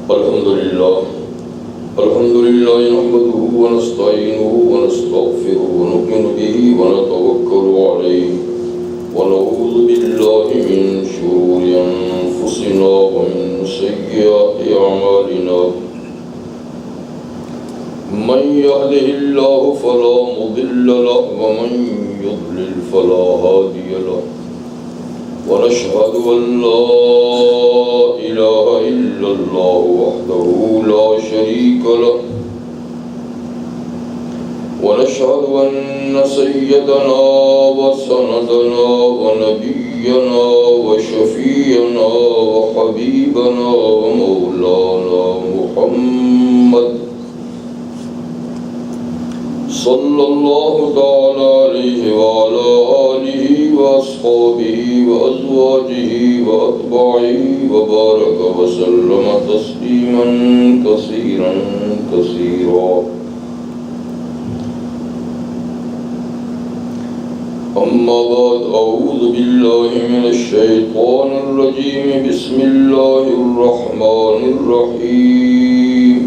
الحمد لله نحمده ونستعينه ونستغفره ونؤمن به ونتوكل عليه ونعوذ بالله من شرور أنفسنا ومن سيئات أعمالنا من يهده الله فلا مضل له ومن يضلل فلا هادي له ونشهد أن لا إله إلا الله وحده لا شريك له ونشهد أن سيدنا وسندنا ونبينا وشفيعنا وحبيبنا ومولانا محمد صلى الله تعالى عليه وعلى آله وأصحابه وأزواجه وأتباعه وبارك وسلم تسليما كثيرا كثيرا. أما بعد أعوذ بالله من الشيطان الرجيم بسم الله الرحمن الرحيم.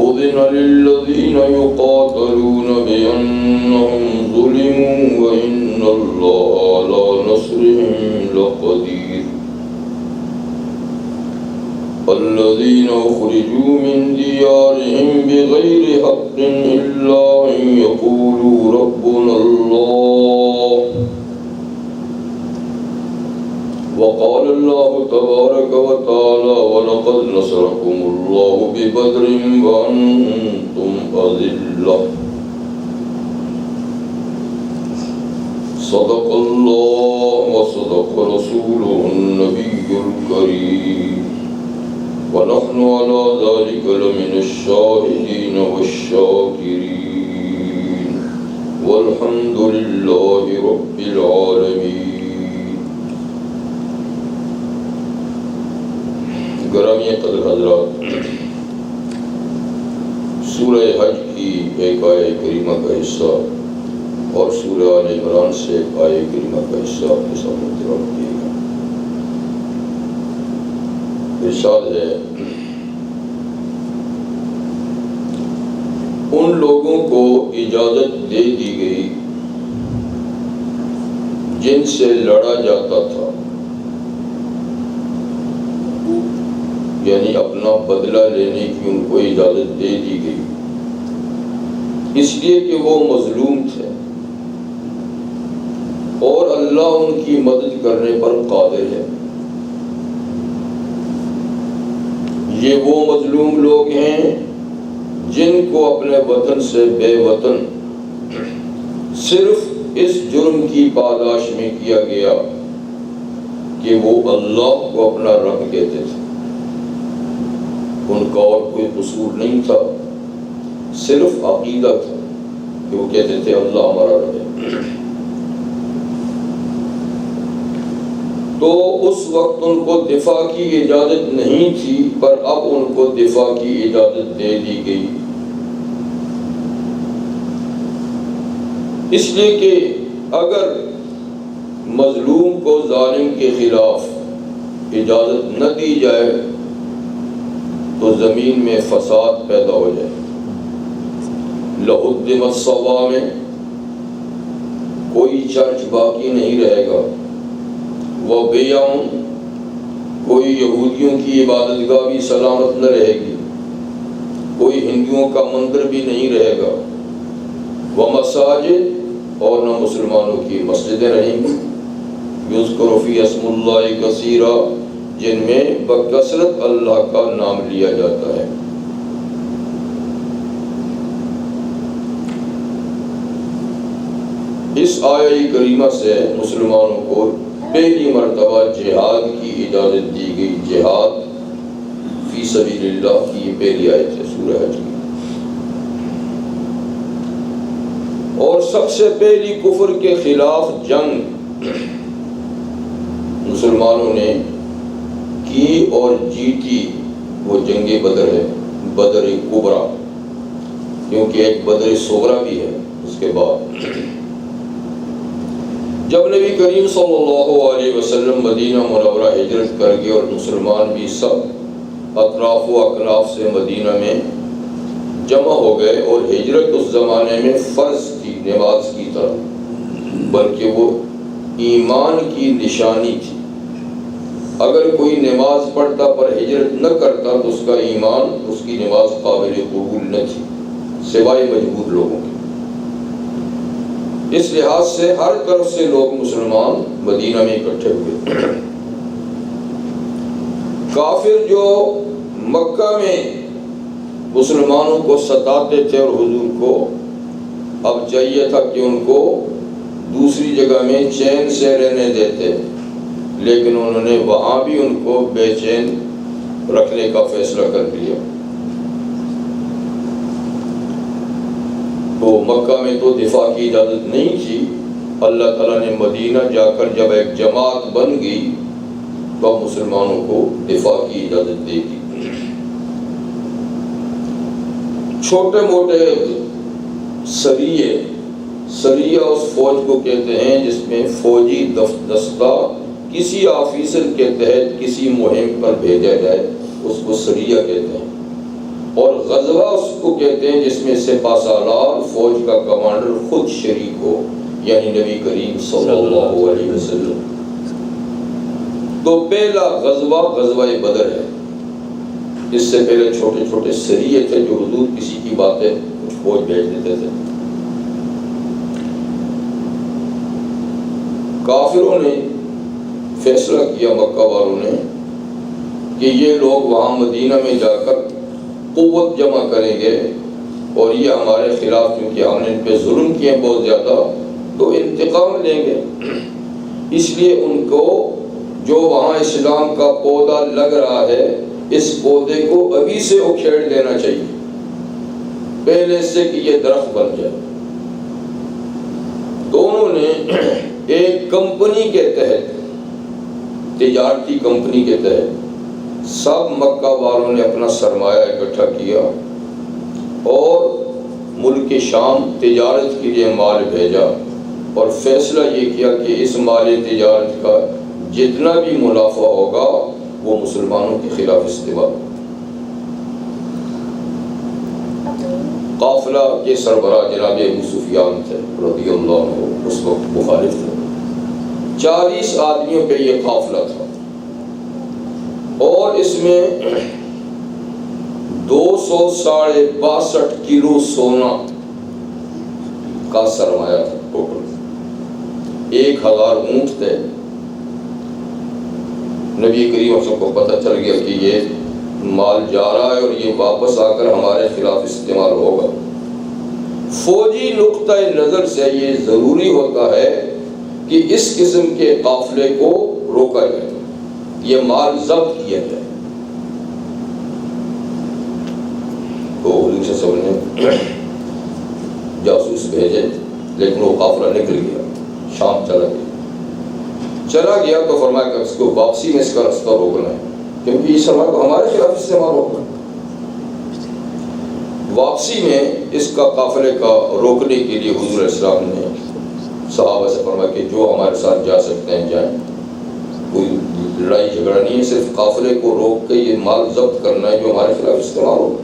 أذن للذين يقاتلون بأنهم ظلموا وإن الله على نصرهم لقدير. الذين أخرجوا من ديارهم بغير حق إلا أن يقولوا ربنا الله. وقال الله تبارك وتعالى ولقد نصركم الله ببدر وأنتم أذلة. صدق الله وصدق رسوله النبي الكريم ونحن على ذلك لمن الشاهدين والشاكرين والحمد لله رب العالمين. گرامی قدر حضرات، سورہ حج کی ایک آیہ کریمہ کا حصہ اور سورہ آل عمران سے ایک آیہ کریمہ کا حصہ آپ کے سامنے تلاوت کیے گا. ارشاد ہے، ان لوگوں کو اجازت دے دی گئی جن سے لڑا جاتا تھا، یعنی اپنا بدلہ لینے کی ان کو اجازت دے دی گئی، اس لیے کہ وہ مظلوم تھے اور اللہ ان کی مدد کرنے پر قادر ہے. یہ وہ مظلوم لوگ ہیں جن کو اپنے وطن سے بے وطن صرف اس جرم کی پاداش میں کیا گیا کہ وہ اللہ کو اپنا رب کہتے تھے. ان کا اور کوئی قصور نہیں تھا، صرف عقیدہ تھا کہ وہ کہتے تھے اللہ ہمارا رب ہے. تو اس وقت ان کو دفاع کی اجازت نہیں تھی، پر اب ان کو دفاع کی اجازت دے دی گئی، اس لیے کہ اگر مظلوم کو ظالم کے خلاف اجازت نہ دی جائے تو زمین میں فساد پیدا ہو جائے. لَأُدِّمَتْ صَوَامِعُ، کوئی چرچ باقی نہیں رہے گا. وَبِيَعٌ، کوئی یہودیوں کی عبادت گاہ بھی سلامت نہ رہے گی، کوئی ہندوؤں کا مندر بھی نہیں رہے گا. وَمَسَاجِدُ، اور نہ مسلمانوں کی مسجدیں رہیں گی. یُذْکَرُ فِی اسْمُ اللَّہِ کَثِیرًا، جن میں بکثرت اللہ کا نام لیا جاتا ہے. اس آیہ کریمہ سے مسلمانوں کو پہلی مرتبہ جہاد کی اجازت دی گئی. جہاد فی سبیل اللہ کی یہ پہلی آیت ہے سورہ حج کی. اور سب سے پہلی کفر کے خلاف جنگ مسلمانوں نے کی اور جیتی وہ جنگ بدر ہے، بدر کبریٰ، کیونکہ ایک بدر صغریٰ بھی ہے اس کے بعد. جب نبی کریم صلی اللہ علیہ وسلم مدینہ منورہ ہجرت کر گئے اور مسلمان بھی سب اطراف و اکناف سے مدینہ میں جمع ہو گئے، اور ہجرت اس زمانے میں فرض تھی نماز کی طرح، بلکہ وہ ایمان کی نشانی تھی۔ اگر کوئی نماز پڑھتا پر ہجرت نہ کرتا تو اس کا ایمان، اس کی نماز قابل قبول نہ تھی، سوائے مجبور لوگوں کے۔ اس لحاظ سے ہر طرف سے لوگ مسلمان مدینہ میں اکٹھے ہوئے۔ کافر جو مکہ میں مسلمانوں کو ستاتے تھے اور حضور کو اب چاہیے تھا کہ ان کو دوسری جگہ میں چین سے رہنے دیتے، لیکن انہوں نے وہاں بھی ان کو بے چین رکھنے کا فیصلہ کر لیا۔ تو مکہ میں تو دفاع کی اجازت نہیں تھی، اللہ تعالیٰ نے مدینہ جا کر جب ایک جماعت بن گئی تو مسلمانوں کو دفاع کی اجازت دے دی۔ چھوٹے موٹے سریہ اس فوج کو کہتے ہیں جس میں فوجی دستہ کسی آفیسر کے تحت کسی مہم پر بھیجا جائے، اس کو سریہ کہتے ہیں، اور غزوہ اس کو کہتے ہیں جس میں سپہ سالار فوج کا کمانڈر خود شریک ہو، یعنی نبی کریم صلی اللہ علیہ وسلم۔ تو پہلا غزوہ غزوہ بدر ہے۔ اس سے پہلے چھوٹے چھوٹے سریے تھے جو حضور کسی کی باتیں کچھ فوج بھیج دیتے تھے۔ کافروں نے فیصلہ کیا، مکہ والوں نے، کہ یہ لوگ وہاں مدینہ میں جا کر قوت جمع کریں گے اور یہ ہمارے خلاف، کیونکہ ہم نے ان پہ ظلم کیے بہت زیادہ، تو انتقام لیں گے۔ اس لیے ان کو جو وہاں اسلام کا پودا لگ رہا ہے، اس پودے کو ابھی سے اکھیڑ دینا چاہیے، پہلے سے کہ یہ درخت بن جائے۔ دونوں نے ایک کمپنی کے تحت، تجارتی کمپنی کے تحت، سب مکہ والوں نے اپنا سرمایہ اکٹھا کیا اور ملک شام تجارت کے لیے مال بھیجا، اور فیصلہ یہ کیا کہ اس مال تجارت کا جتنا بھی منافع ہوگا وہ مسلمانوں کے خلاف استعمال۔ قافلہ کے سربراہ جناب ابو سفیان تھے رضی اللہ عنہ، اس وقت مخالف تھے۔ 40 آدمیوں پہ یہ قافلہ تھا، اور اس میں 262 کلو سونا کا سرمایہ تھا ٹوٹل۔ 1000 اونٹ تھے۔ نبی کریم صلی اللہ علیہ وسلم کو پتہ چل گیا کہ یہ مال جا رہا ہے اور یہ واپس آ کر ہمارے خلاف استعمال ہوگا۔ فوجی نقطہ نظر سے یہ ضروری ہوتا ہے کہ اس قسم کے قافلے کو روکا جائے، یہ مال ضبط کیا جائے۔ تو حضور صلی اللہ علیہ وسلم نے جاسوس بھیجے، لیکن وہ قافلہ نکل گیا، شام چلا گیا تو فرمایا کہ اس کو واپسی میں اس کا رستہ روکنا ہے، کیونکہ یہ سرمایہ کو ہمارے خلاف استعمال ہوگا۔ واپسی میں اس کا قافلے کا روکنے کے لیے حضور علیہ السلام نے صحابہ سے فرمایا کہ جو ہمارے ساتھ جا سکتے ہیں جائیں، کوئی لڑائی جھگڑا نہیں ہے، صرف قافلے کو روک کے یہ مال ضبط کرنا ہے جو ہمارے خلاف استعمال ہوگا۔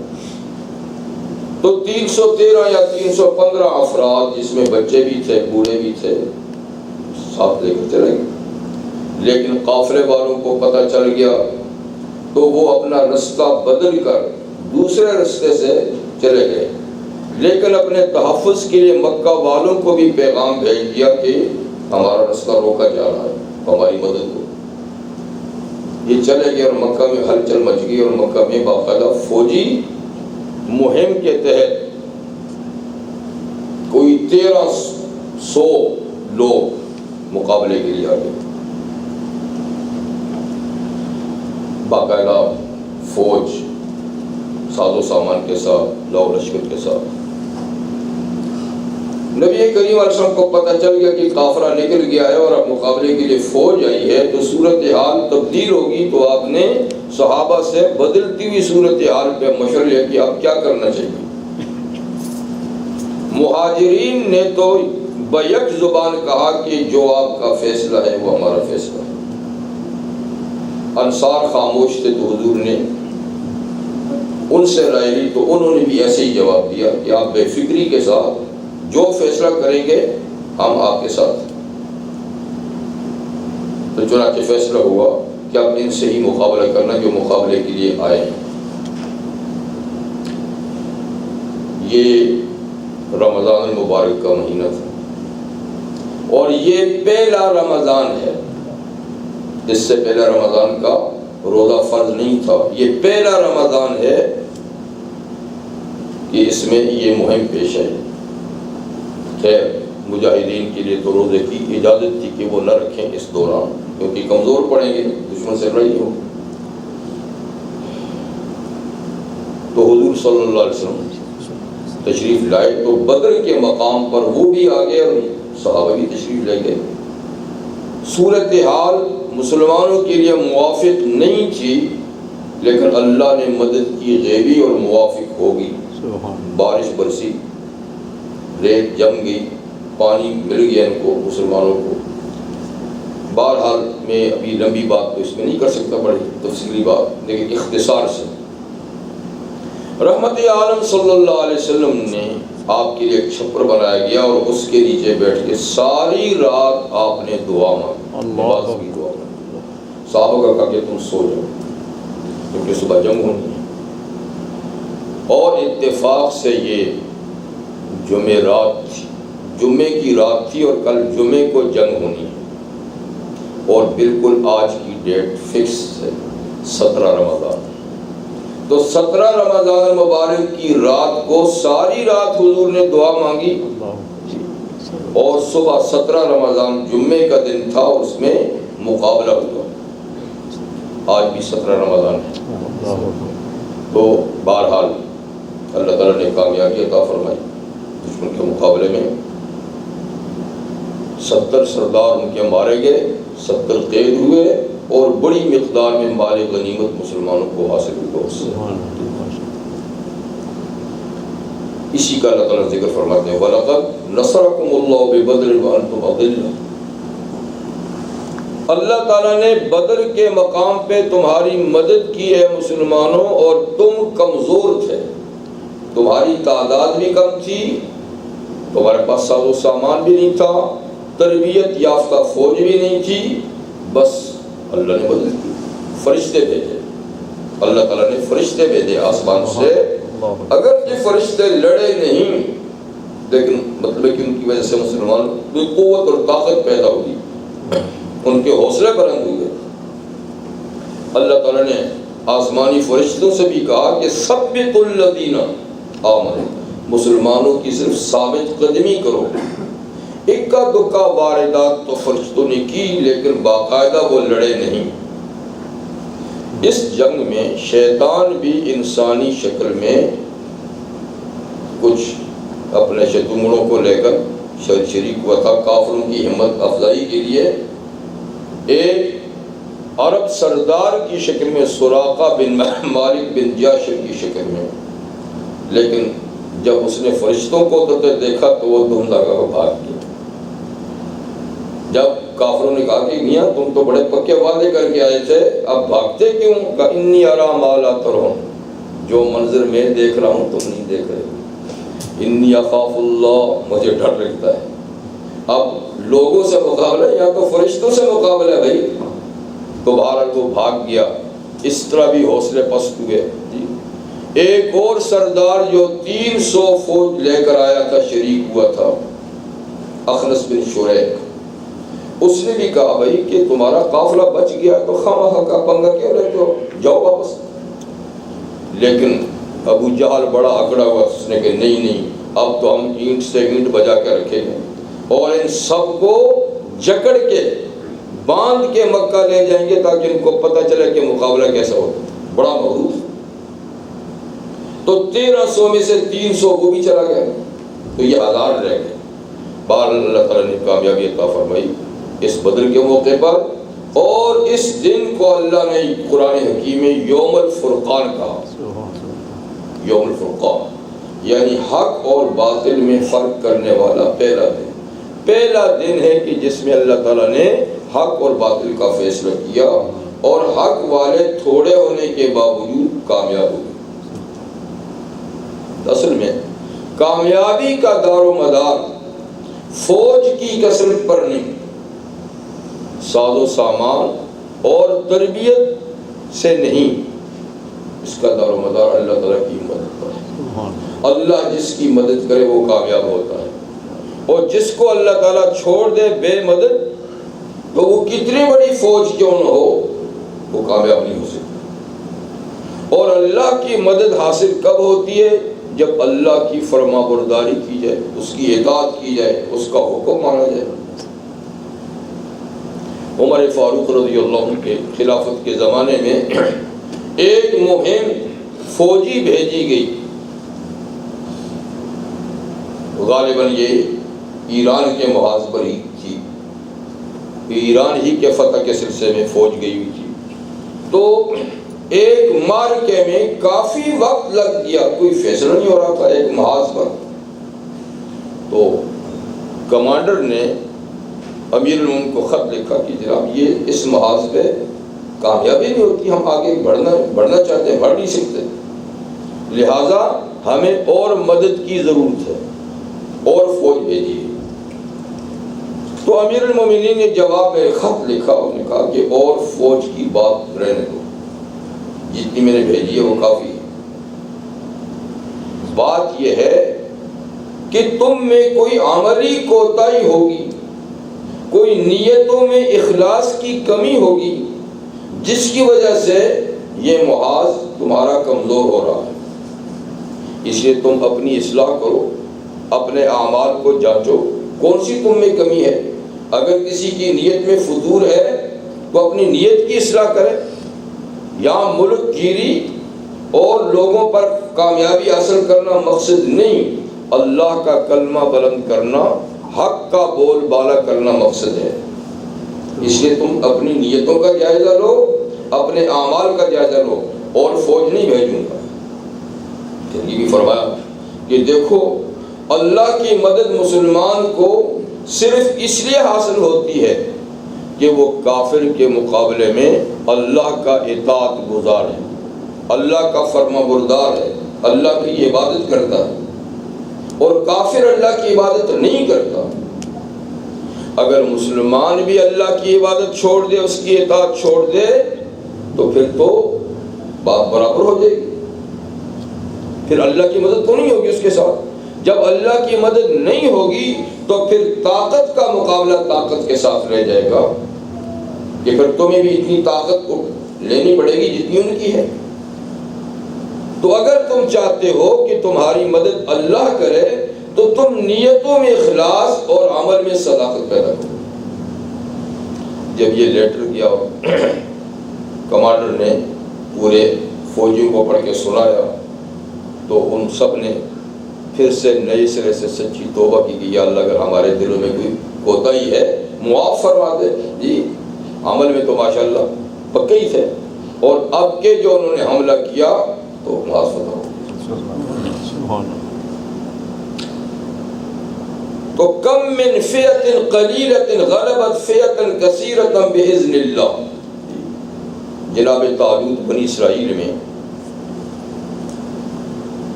تو 313 یا 315 افراد، جس میں بچے بھی تھے بوڑھے بھی تھے، ساتھ لے کر چلے گئے۔ لیکن قافلے والوں کو پتہ چل گیا تو وہ اپنا رستہ بدل کر دوسرے رستے سے چلے گئے، لیکن اپنے تحفظ کے لیے مکہ والوں کو بھی پیغام بھیج دیا کہ ہمارا رستہ روکا جا رہا ہے، ہماری مدد ہو۔ یہ چلے گئے اور مکہ میں ہلچل مچ گئی، اور مکہ میں باقاعدہ فوجی مہم کے تحت کوئی 1300 لوگ مقابلے کے لیے آ گئے۔ باقاعدہ فوج ساز و سامان کے ساتھ، لو لشکر کے ساتھ۔ نبی کریم علیہ السلام کو پتہ چل گیا کہ قافلہ نکل گیا ہے اور اب مقابلے کے لیے فوج آئی ہے، تو صورتحال تبدیل ہوگی۔ تو آپ نے صحابہ سے بدلتی ہوئی صورتحال پہ مشورہ لیا کہ اب کیا کرنا چاہیے۔ مہاجرین نے تو بیک زبان کہا کہ جو آپ کا فیصلہ ہے وہ ہمارا فیصلہ ہے۔ انصار خاموش تھے تو حضور نے ان سے رائے لی، تو انہوں نے بھی ایسے ہی جواب دیا کہ آپ بے فکری کے ساتھ جو فیصلہ کریں گے ہم آپ کے ساتھ۔ تو چنانچہ فیصلہ ہوا کہ اب ان سے ہی مقابلہ کرنا جو مقابلے کے لیے آئے ہیں۔ یہ رمضان المبارک کا مہینہ تھا اور یہ پہلا رمضان ہے، اس سے پہلا رمضان کا روزہ فرض نہیں تھا، یہ پہلا رمضان ہے کہ اس میں یہ مہم پیش آئی۔ خیر مجاہدین کے لیے تو روزے کی اجازت تھی کہ وہ نہ رکھیں اس دوران، کیونکہ کمزور پڑیں گے، دشمن سے لڑائی ہو۔ تو حضور صلی اللہ علیہ وسلم تشریف لائے تو بدر کے مقام پر وہ بھی آ گئے اور صحابہ بھی تشریف لے گئے۔ صورتحال مسلمانوں کے لیے موافق نہیں تھی، لیکن اللہ نے مدد کی غیبی اور موافق ہوگی۔ بارش برسی، ریت جم گئی، پانی مل گیا ان کو، مسلمانوں کو۔ بہرحال میں ابھی لمبی بات تو اس میں نہیں کر سکتا، بڑی تفصیلی بات، لیکن اختصار سے رحمت عالم صلی اللہ علیہ وسلم نے آپ کے لیے ایک چھپر بنایا گیا اور اس کے نیچے بیٹھ کے ساری رات آپ نے دعا مانگی، نماز کی دعا مانگی۔ صحابہ کا کہا کہ تم سو جاؤ کیونکہ صبح جنگ ہونی ہے۔ اور اتفاق سے یہ جمعے کی رات تھی اور کل جمعے کو جنگ ہونی ہے، اور بالکل آج کی ڈیٹ فکس ہے 17 رمضان۔ تو 17 رمضان مبارک کی رات کو ساری رات حضور نے دعا مانگی، اور صبح 17 رمضان جمعے کا دن تھا اور اس میں مقابلہ ہوا۔ آج بھی 17 رمضان ہے۔ تو بہرحال اللہ تعالیٰ نے کامیابی عطا فرمائی دشمن کے مقابلے میں۔ 70 سردار ان کے مارے گئے، 70 قید ہوئے، اور بڑی مقدار میں مال غنیمت مسلمانوں کو حاصل ہوا۔ اسی کا اللہ تعالیٰ ذکر فرماتے ہیں وَلَقَدْ نَصَرَكُمُ اللَّهُ بِبَدْرٍ وَأَنْتُمْ أَذِلَّةٌ۔ اللہ تعالیٰ نے بدر کے مقام پہ تمہاری مدد کی ہے مسلمانوں، اور تم کمزور تھے، تمہاری تعداد بھی کم تھی، تمہارے پاس ساز و سامان بھی نہیں تھا، تربیت یافتہ فوج بھی نہیں تھی، بس اللہ نے مدد کی، فرشتے بھیجے، اللہ تعالیٰ نے فرشتے بھیجے آسمان سے۔ اگر یہ فرشتے لڑے نہیں، لیکن مطلب ہے کہ ان کی وجہ سے مسلمان کوئی قوت اور طاقت پیدا ہوئی، ان کے حوصلے بلند ہوئے۔ اللہ تعالیٰ نے آسمانی فرشتوں سے بھی کہا کہ ثبتوا الذین آمنوا، مسلمانوں کی صرف ثابت قدمی کرو۔ اکا دکا واردات تو فرشتوں نے کی، لیکن باقاعدہ وہ لڑے نہیں۔ اس جنگ میں شیطان بھی انسانی شکل میں کچھ اپنے شتونوں کو لے کر شریک ہوا تھا کافروں کی ہمت افزائی کے لیے۔ ایک عرب سردار کی شکل میں، سراقہ بن مالک بن جاشم کی شکل میں، لیکن جب اس نے فرشتوں کو اترتے دیکھا تو وہ دم لگا کر بھاگ گیا۔ جب کافروں نے کہا کہ میاں تم تو بڑے پکے وعدے کر کے آئے تھے، اب بھاگتے کیوں؟ کہا انی ارا ما لا ترون، جو منظر میں دیکھ رہا ہوں تم نہیں دیکھ رہے، انی اخاف اللہ، مجھے ڈر لگتا ہے۔ اب لوگوں سے مقابلہ یا تو فرشتوں سے مقابلہ ہے بھائی، تو بہرحال وہ بھاگ گیا۔ اس طرح بھی حوصلے پست ہوئے۔ ایک اور سردار جو 300 فوج لے کر آیا تھا، شریک ہوا تھا، اخنس بن شریک، اس نے بھی کہا بھائی کہ تمہارا قافلہ بچ گیا تو خواہ کا پنگا کیوں لیتے ہو، جاؤ واپس۔ لیکن ابو جہل بڑا اکڑا ہوا، اس نے کہ نہیں، اب تو ہم اینٹ سے اینٹ بجا کے رکھیں گے اور ان سب کو جکڑ کے باندھ کے مکہ لے جائیں گے تاکہ ان کو پتہ چلے کہ مقابلہ کیسا ہو۔ بڑا مغرور۔ تو 1300 میں سے 300 وہ بھی چلا گیا، تو یہ 1000 رہ گئے۔ بہرحال اللہ تعالیٰ نے کامیابی عطا فرمائی اس بدر کے موقع پر، اور اس دن کو اللہ نے قرآن حکیم میں یوم الفرقان کہا۔ یوم الفرقان یعنی حق اور باطل میں فرق کرنے والا پہلا دن۔ پہلا دن ہے کہ جس میں اللہ تعالیٰ نے حق اور باطل کا فیصلہ کیا اور حق والے تھوڑے ہونے کے باوجود کامیاب ہوئے۔ اصل میں کامیابی کا دار و مدار فوج کی کثرت پر نہیں، ساز و سامان اور تربیت سے نہیں، اس کا دار و مدار اللہ تعالیٰ کی مدد پر ہے۔ اللہ جس کی مدد کرے وہ کامیاب ہوتا ہے، اور جس کو اللہ تعالیٰ چھوڑ دے بے مدد تو وہ کتنی بڑی فوج کیوں نہ ہو وہ کامیاب نہیں ہو سکتا۔ اور اللہ کی مدد حاصل کب ہوتی ہے؟ جب اللہ کی فرما برداری کی جائے، اس کی اطاعت کی جائے، اس کا حکم مانا جائے۔ عمر فاروق رضی اللہ عنہ کے خلافت کے زمانے میں ایک مہم فوجی بھیجی گئی، غالباً یہ ایران کے محاذ پر ہی تھی، ایران ہی کے فتح کے سلسلے میں فوج گئی ہوئی تھی۔ تو ایک معرکے میں کافی وقت لگ گیا، کوئی فیصلہ نہیں ہو رہا تھا ایک محاذ پر۔ تو کمانڈر نے امیر المومنین کو خط لکھا کہ جناب یہ اس محاذ پہ کامیابی نہیں ہوتی، ہم آگے بڑھنا چاہتے ہیں، بڑھ نہیں سکتے، لہٰذا ہمیں اور مدد کی ضرورت ہے اور فوج بھیجیے۔ تو امیر المومنین نے جواب میں خط لکھا، انہوں نے کہا کہ اور فوج کی بات رہنے دو، جتنی میں نے بھیجی ہے وہ کافی ہے۔ بات یہ ہے کہ تم میں کوئی عملی کوتاہی ہوگی، کوئی نیتوں میں اخلاص کی کمی ہوگی، جس کی وجہ سے یہ محاذ تمہارا کمزور ہو رہا ہے، اس لیے تم اپنی اصلاح کرو، اپنے اعمال کو جانچو، کون سی تم میں کمی ہے۔ اگر کسی کی نیت میں فجور ہے تو اپنی نیت کی اصلاح کرے۔ یہاں ملک گیری اور لوگوں پر کامیابی حاصل کرنا مقصد نہیں، اللہ کا کلمہ بلند کرنا، حق کا بول بالا کرنا مقصد ہے۔ اس لیے تم اپنی نیتوں کا جائزہ لو، اپنے اعمال کا جائزہ لو، اور فوج نہیں بھیجوں گا۔ پھر یہ بھی فرمایا کہ دیکھو اللہ کی مدد مسلمان کو صرف اس لیے حاصل ہوتی ہے کہ وہ کافر کے مقابلے میں اللہ کا اطاعت گزار ہے، اللہ کا فرما بردار ہے، اللہ کی عبادت کرتا ہے، اور کافر اللہ کی عبادت نہیں کرتا۔ اگر مسلمان بھی اللہ کی عبادت چھوڑ دے، اس کی اطاعت چھوڑ دے، تو پھر تو بات برابر ہو جائے گی، پھر اللہ کی مدد تو نہیں ہوگی اس کے ساتھ۔ جب اللہ کی مدد نہیں ہوگی تو پھر طاقت کا مقابلہ طاقت کے ساتھ رہ جائے گا، کہ پھر تمہیں بھی اتنی طاقت لینی پڑے گی جتنی ان کی ہے۔ تو اگر تم چاہتے ہو کہ تمہاری مدد اللہ کرے تو تم نیتوں میں اخلاص اور عمل میں صداقت پیدا کرو۔ جب یہ لیٹر کیا کمانڈر نے پورے فوجیوں کو پڑھ کے سنایا تو ان سب نے پھر سے نئے سرے سے سچی توبہ کی کہ یا اللہ اگر ہمارے دلوں میں کوئی کوتاہی ہے معاف فرما دے۔ جی عمل میں تو ماشاءاللہ پکے ہی تھے، اور اب کے جو انہوں نے حملہ کیا تو معاف فرما۔ تو کم من فئۃ قلیلۃ غلبت فئۃ کثیرۃ باذن اللہ۔ جناب طالوت بنی اسرائیل میں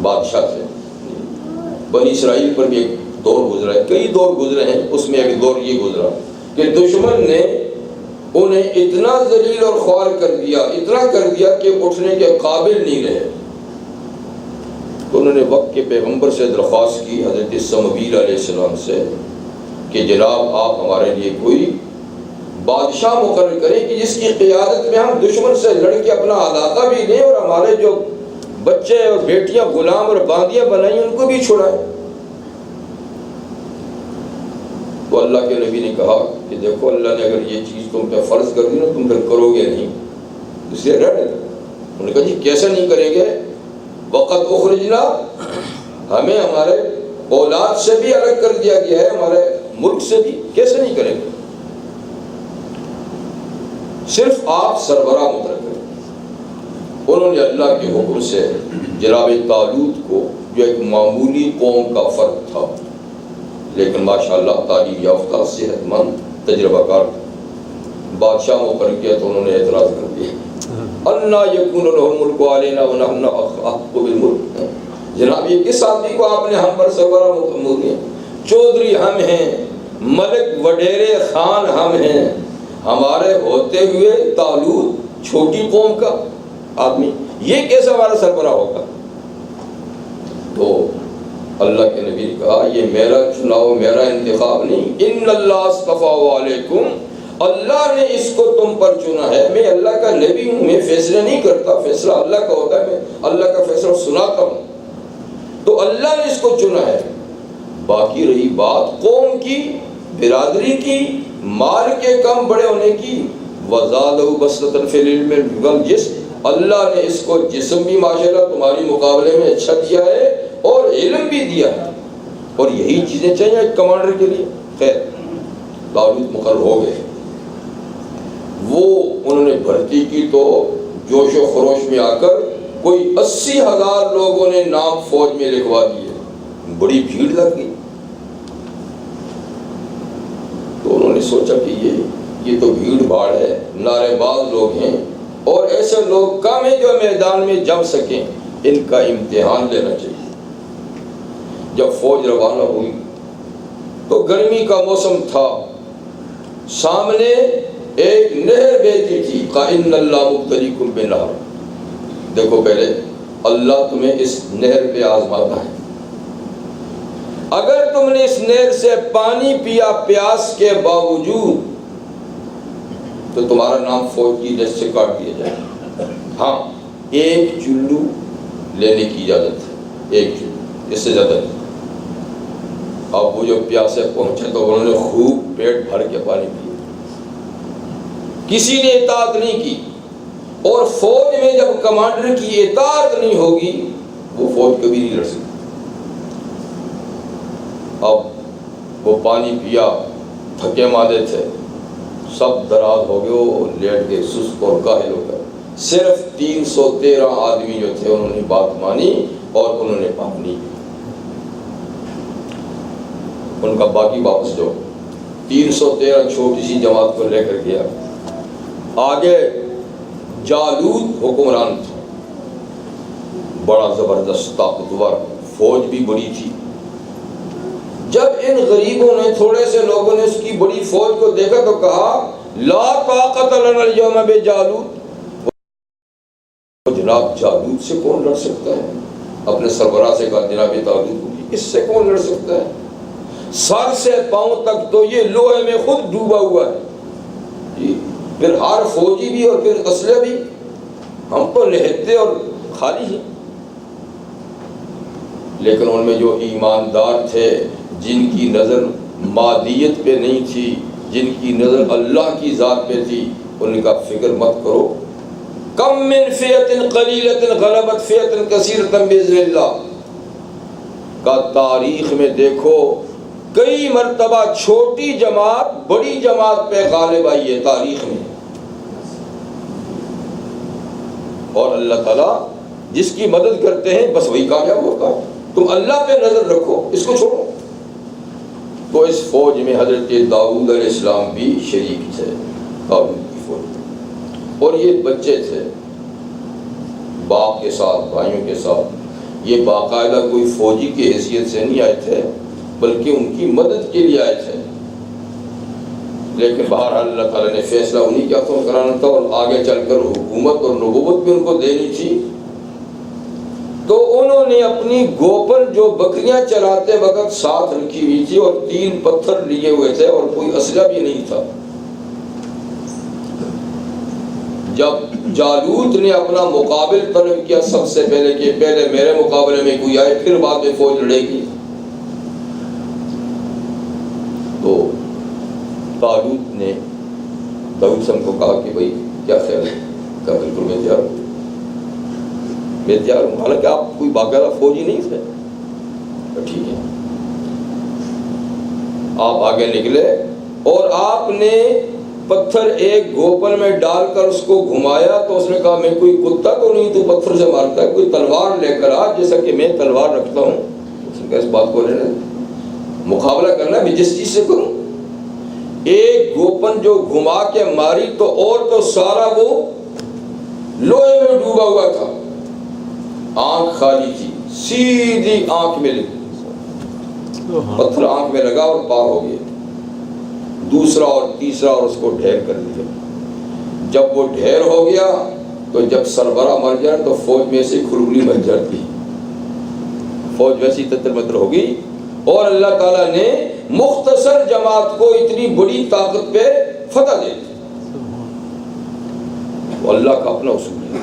بادشاہ تھے، بنی اسرائیل پر بھی ایک دور گزرا ہے، کئی دور گزرے ہیں، اس میں ایک دور یہ گزرا کہ دشمن نے انہیں اتنا ذلیل اور خوار کر دیا، اتنا کر دیا کہ اٹھنے کے قابل نہیں رہے۔ تو انہوں نے وقت کے پیغمبر سے درخواست کی، حضرت سمویل علیہ السلام سے، کہ جناب آپ ہمارے لیے کوئی بادشاہ مقرر کریں کہ جس کی قیادت میں ہم دشمن سے لڑ کے اپنا علاقہ بھی لیں اور ہمارے جو بچے اور بیٹیاں غلام اور باندیاں بنائیں ان کو بھی چھڑائیں۔ تو اللہ کے نبی نے کہا کہ دیکھو اللہ نے اگر یہ چیز تم پہ فرض کر دی نا تم پھر کرو گے نہیں، اس لیے رہنے دو۔ انہوں نے کہا جی کیسے نہیں کریں گے، وقت اخرجنا، ہمیں ہمارے اولاد سے بھی الگ کر دیا گیا ہے، ہمارے ملک سے بھی، کیسے نہیں کریں گے، صرف آپ سربراہ مقرر کریں۔ انہوں نے اللہ کے حکم سے جناب طالوت کو جو ایک معمولی قوم کا فرد تھا، لیکن ماشاءاللہ تعلیم یافتہ صحت مند تجربہ کار بادشاہ مقرر کیا تو انہوں نے اعتراض کر دیا، انا یکون لہ الملک علینا ونحن احق بالملک، جناب یہ کس آدمی کو آپ نے ہم پر سربراہ مقرر کیا؟ چودھری ہم ہیں، ملک وڈیرے خان ہم ہیں، ہمارے ہوتے ہوئے طالوت چھوٹی قوم کا آدمی یہ کیسے ہمارا سربراہ ہوگا؟ تو اللہ کے نبی نے کہا یہ میرا چناؤ، میرا انتخاب نہیں، ان اللہ اصطفیٰ علیکم، اللہ نے اس کو تم پر چنا ہے، میں اللہ کا نبی ہوں، میں فیصلے نہیں کرتا، فیصلہ اللہ کا ہوتا ہے، میں اللہ کا فیصلہ سناتا ہوں، تو اللہ نے اس کو چنا ہے۔ باقی رہی بات قوم کی، برادری کی، مال کے کم بڑے ہونے کی، وَزَادَهُ بَسْطَةً فِي الْعِلْمِ وَالْجِسْمِ، اللہ نے اس کو جسم بھی ماشاءاللہ تمہاری مقابلے میں اچھا دیا ہے اور علم بھی دیا ہے، اور یہی چیزیں چاہیے ایک کمانڈر کے لیے۔ خیر طالوت مقرر ہو گئے، وہ انہوں نے بھرتی کی تو جوش و خروش میں آ کر کوئی 80,000 لوگوں نے نام فوج میں لکھوا دیے، بڑی بھیڑ لگ گئی۔ تو انہوں نے سوچا کہ یہ تو بھیڑ بھاڑ ہے، نعرے باز لوگ ہیں، اور ایسے لوگ کم ہیں جو میدان میں جم سکیں، ان کا امتحان لینا چاہیے۔ جب فوج روانہ ہوئی تو گرمی کا موسم تھا، سامنے ایک نہر بہتی تھی، قَإِنَّ اللَّهَ مُبْتَلِيكُم بِنَهْرٍ، دیکھو پہلے اللہ تمہیں اس نہر پہ آزماتا ہے، اگر تم نے اس نہر سے پانی پیا پیاس کے باوجود تو تمہارا نام فوج کی لسٹ سے کاٹ دیا جائے، ہاں ایک چلو لینے کی اجازت ہے، ایک چلو، اس سے زیادہ نہیں۔ اب وہ جو پیاسے پہنچے تو انہوں نے خوب پیٹ بھر کے پانی پیا، کسی نے اطاعت نہیں کی، اور فوج میں جب کمانڈر کی اطاعت نہیں ہوگی وہ فوج کبھی نہیں لڑ سکتی۔ اب وہ پانی پیا، تھکے مادے تھے، سب دراز ہو گئے، لیٹ گئے، سست اور کاہل ہو گئے، صرف 313 آدمی جو تھے انہوں نے بات مانی اور انہوں نے پانی نہیں پیا۔ ان کا باقی واپس جو 313 چھوٹی سی جماعت کو لے کر گیا، آگے جالوت حکمران تھا، بڑا زبردست طاقتور، فوج بھی بڑی تھی۔ جب ان غریبوں نے، تھوڑے سے لوگوں نے اس کی بڑی فوج کو دیکھا تو کہا لا طاقت لنا اليوم بجالوت، جناب جالوت سے کون لڑ سکتا ہے؟ اپنے سربراہ سے کہا جناب طالوت اس سے کون لڑ سکتا ہے؟ سر سے پاؤں تک تو یہ لوہے میں خود ڈوبا ہوا ہے جی، پھر ہر فوجی بھی اور پھر اسلحے بھی، ہم تو نہتے اور خالی ہیں۔ لیکن ان میں جو ایماندار تھے، جن کی نظر مادیت پہ نہیں تھی، جن کی نظر اللہ کی ذات پہ تھی، ان کا فکر مت کرو، کم من فئۃ قلیلۃ غلبت فئۃ کثیرۃ باذن اللہ کا تاریخ میں دیکھو کئی مرتبہ چھوٹی جماعت بڑی جماعت پہ غالب آئی ہے تاریخ میں، اور اللہ تعالیٰ جس کی مدد کرتے ہیں بس وہی کامیاب ہوتا ہے۔ تم اللہ پہ نظر رکھو، اس کو چھوڑو۔ تو اس فوج میں حضرت داؤد علیہ السلام بھی شریک تھے، داؤد کی فوج، اور یہ بچے تھے باپ کے ساتھ، بھائیوں کے ساتھ، یہ باقاعدہ کوئی فوجی کی حیثیت سے نہیں آئے تھے بلکہ ان کی مدد کے لیے آئے تھے۔ لیکن بہرحال اللہ تعالیٰ نے فیصلہ انہی کے ہاتھوں کرانا تھا، اور آگے چل کر حکومت اور نبوت بھی ان کو دینی تھی۔ تو انہوں نے اپنی گوپن جو بکریاں چلاتے وقت ساتھ رکھی ہوئی تھی، اور 3 پتھر لیے ہوئے تھے، اور کوئی اسلحہ بھی نہیں تھا۔ جب جالوت نے اپنا مقابل طلب کیا سب سے پہلے کہ پہلے میرے مقابلے میں کوئی آئے پھر بعد میں فوج لڑے گی، تو طالوت نے داؤد کو کہا کہ بھائی کیا خیال ہے؟ کہا بالکل میں تیار ہوں، میں تیار ہوں، حالانکہ آپ کوئی باقاعدہ فوجی نہیں تھے۔ ٹھیک ہے، آپ آگے نکلے اور آپ نے پتھر ایک گوپن میں ڈال کر اس کو گھمایا، تو اس نے کہا میں کوئی کتا تو نہیں تو پتھر سے مارتا ہے، کوئی تلوار لے کر آ جیسا کہ میں تلوار رکھتا ہوں۔ اس نے کہا اس بات کو لینے، مقابلہ کرنا میں جس چیز سے کروں. ایک گوپن جو گھما کے ماری تو سارا وہ لوہے میں ڈوبا ہوا تھا, آنکھ خالی تھی, سیدھی آنکھ میں لگی, پتھر آنکھ میں لگا اور پار ہو گیا. دوسرا اور تیسرا اور اس کو ڈھیر کر دیا. جب وہ ڈھیر ہو گیا تو جب سربراہ مر جائے تو فوج میں سے کھلبلی بن جاتی, فوج ویسی تتر متر ہوگی. اور اللہ تعالیٰ نے مختصر جماعت کو اتنی بڑی طاقت پہ فتح دے دی. اللہ کا اپنا اصول ہے,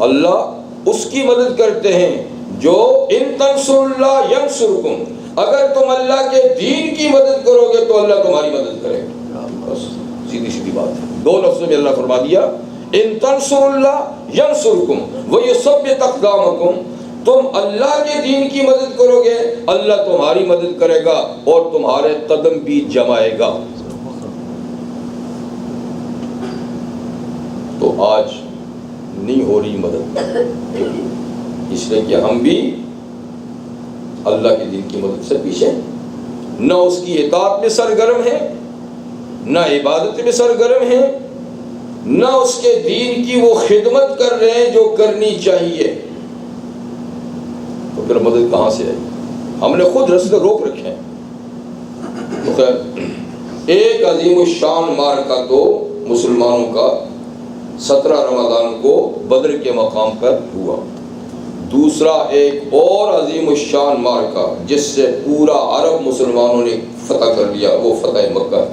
اللہ اس کی مدد کرتے ہیں جو ان تنصروا اللہ ینصرکم, اگر تم اللہ کے دین کی مدد کرو گے تو اللہ تمہاری مدد کرے گا. بس سیدھی سیدھی بات ہے. دو لفظوں میں اللہ فرما دیا ان تنصروا اللہ ینصرکم ویثبت اقدامکم, تم اللہ کے دین کی مدد کرو گے اللہ تمہاری مدد کرے گا اور تمہارے قدم بھی جمائے گا. تو آج نہیں ہو رہی مدد, اس لیے کہ ہم بھی اللہ کے دین کی مدد سے پیچھے, نہ اس کی اطاعت میں سرگرم ہیں, نہ عبادت میں سرگرم ہیں, نہ اس کے دین کی وہ خدمت کر رہے ہیں جو کرنی چاہیے. تو پھر مدد کہاں سے آئی؟ ہم نے خود رستے روک رکھے ہیں. تو خیر, ایک عظیم الشان معرکہ تو مسلمانوں کا 17 رمضان کو بدر کے مقام پر ہوا. دوسرا ایک اور عظیم الشان معرکہ جس سے پورا عرب مسلمانوں نے فتح کر لیا, وہ فتح مکہ,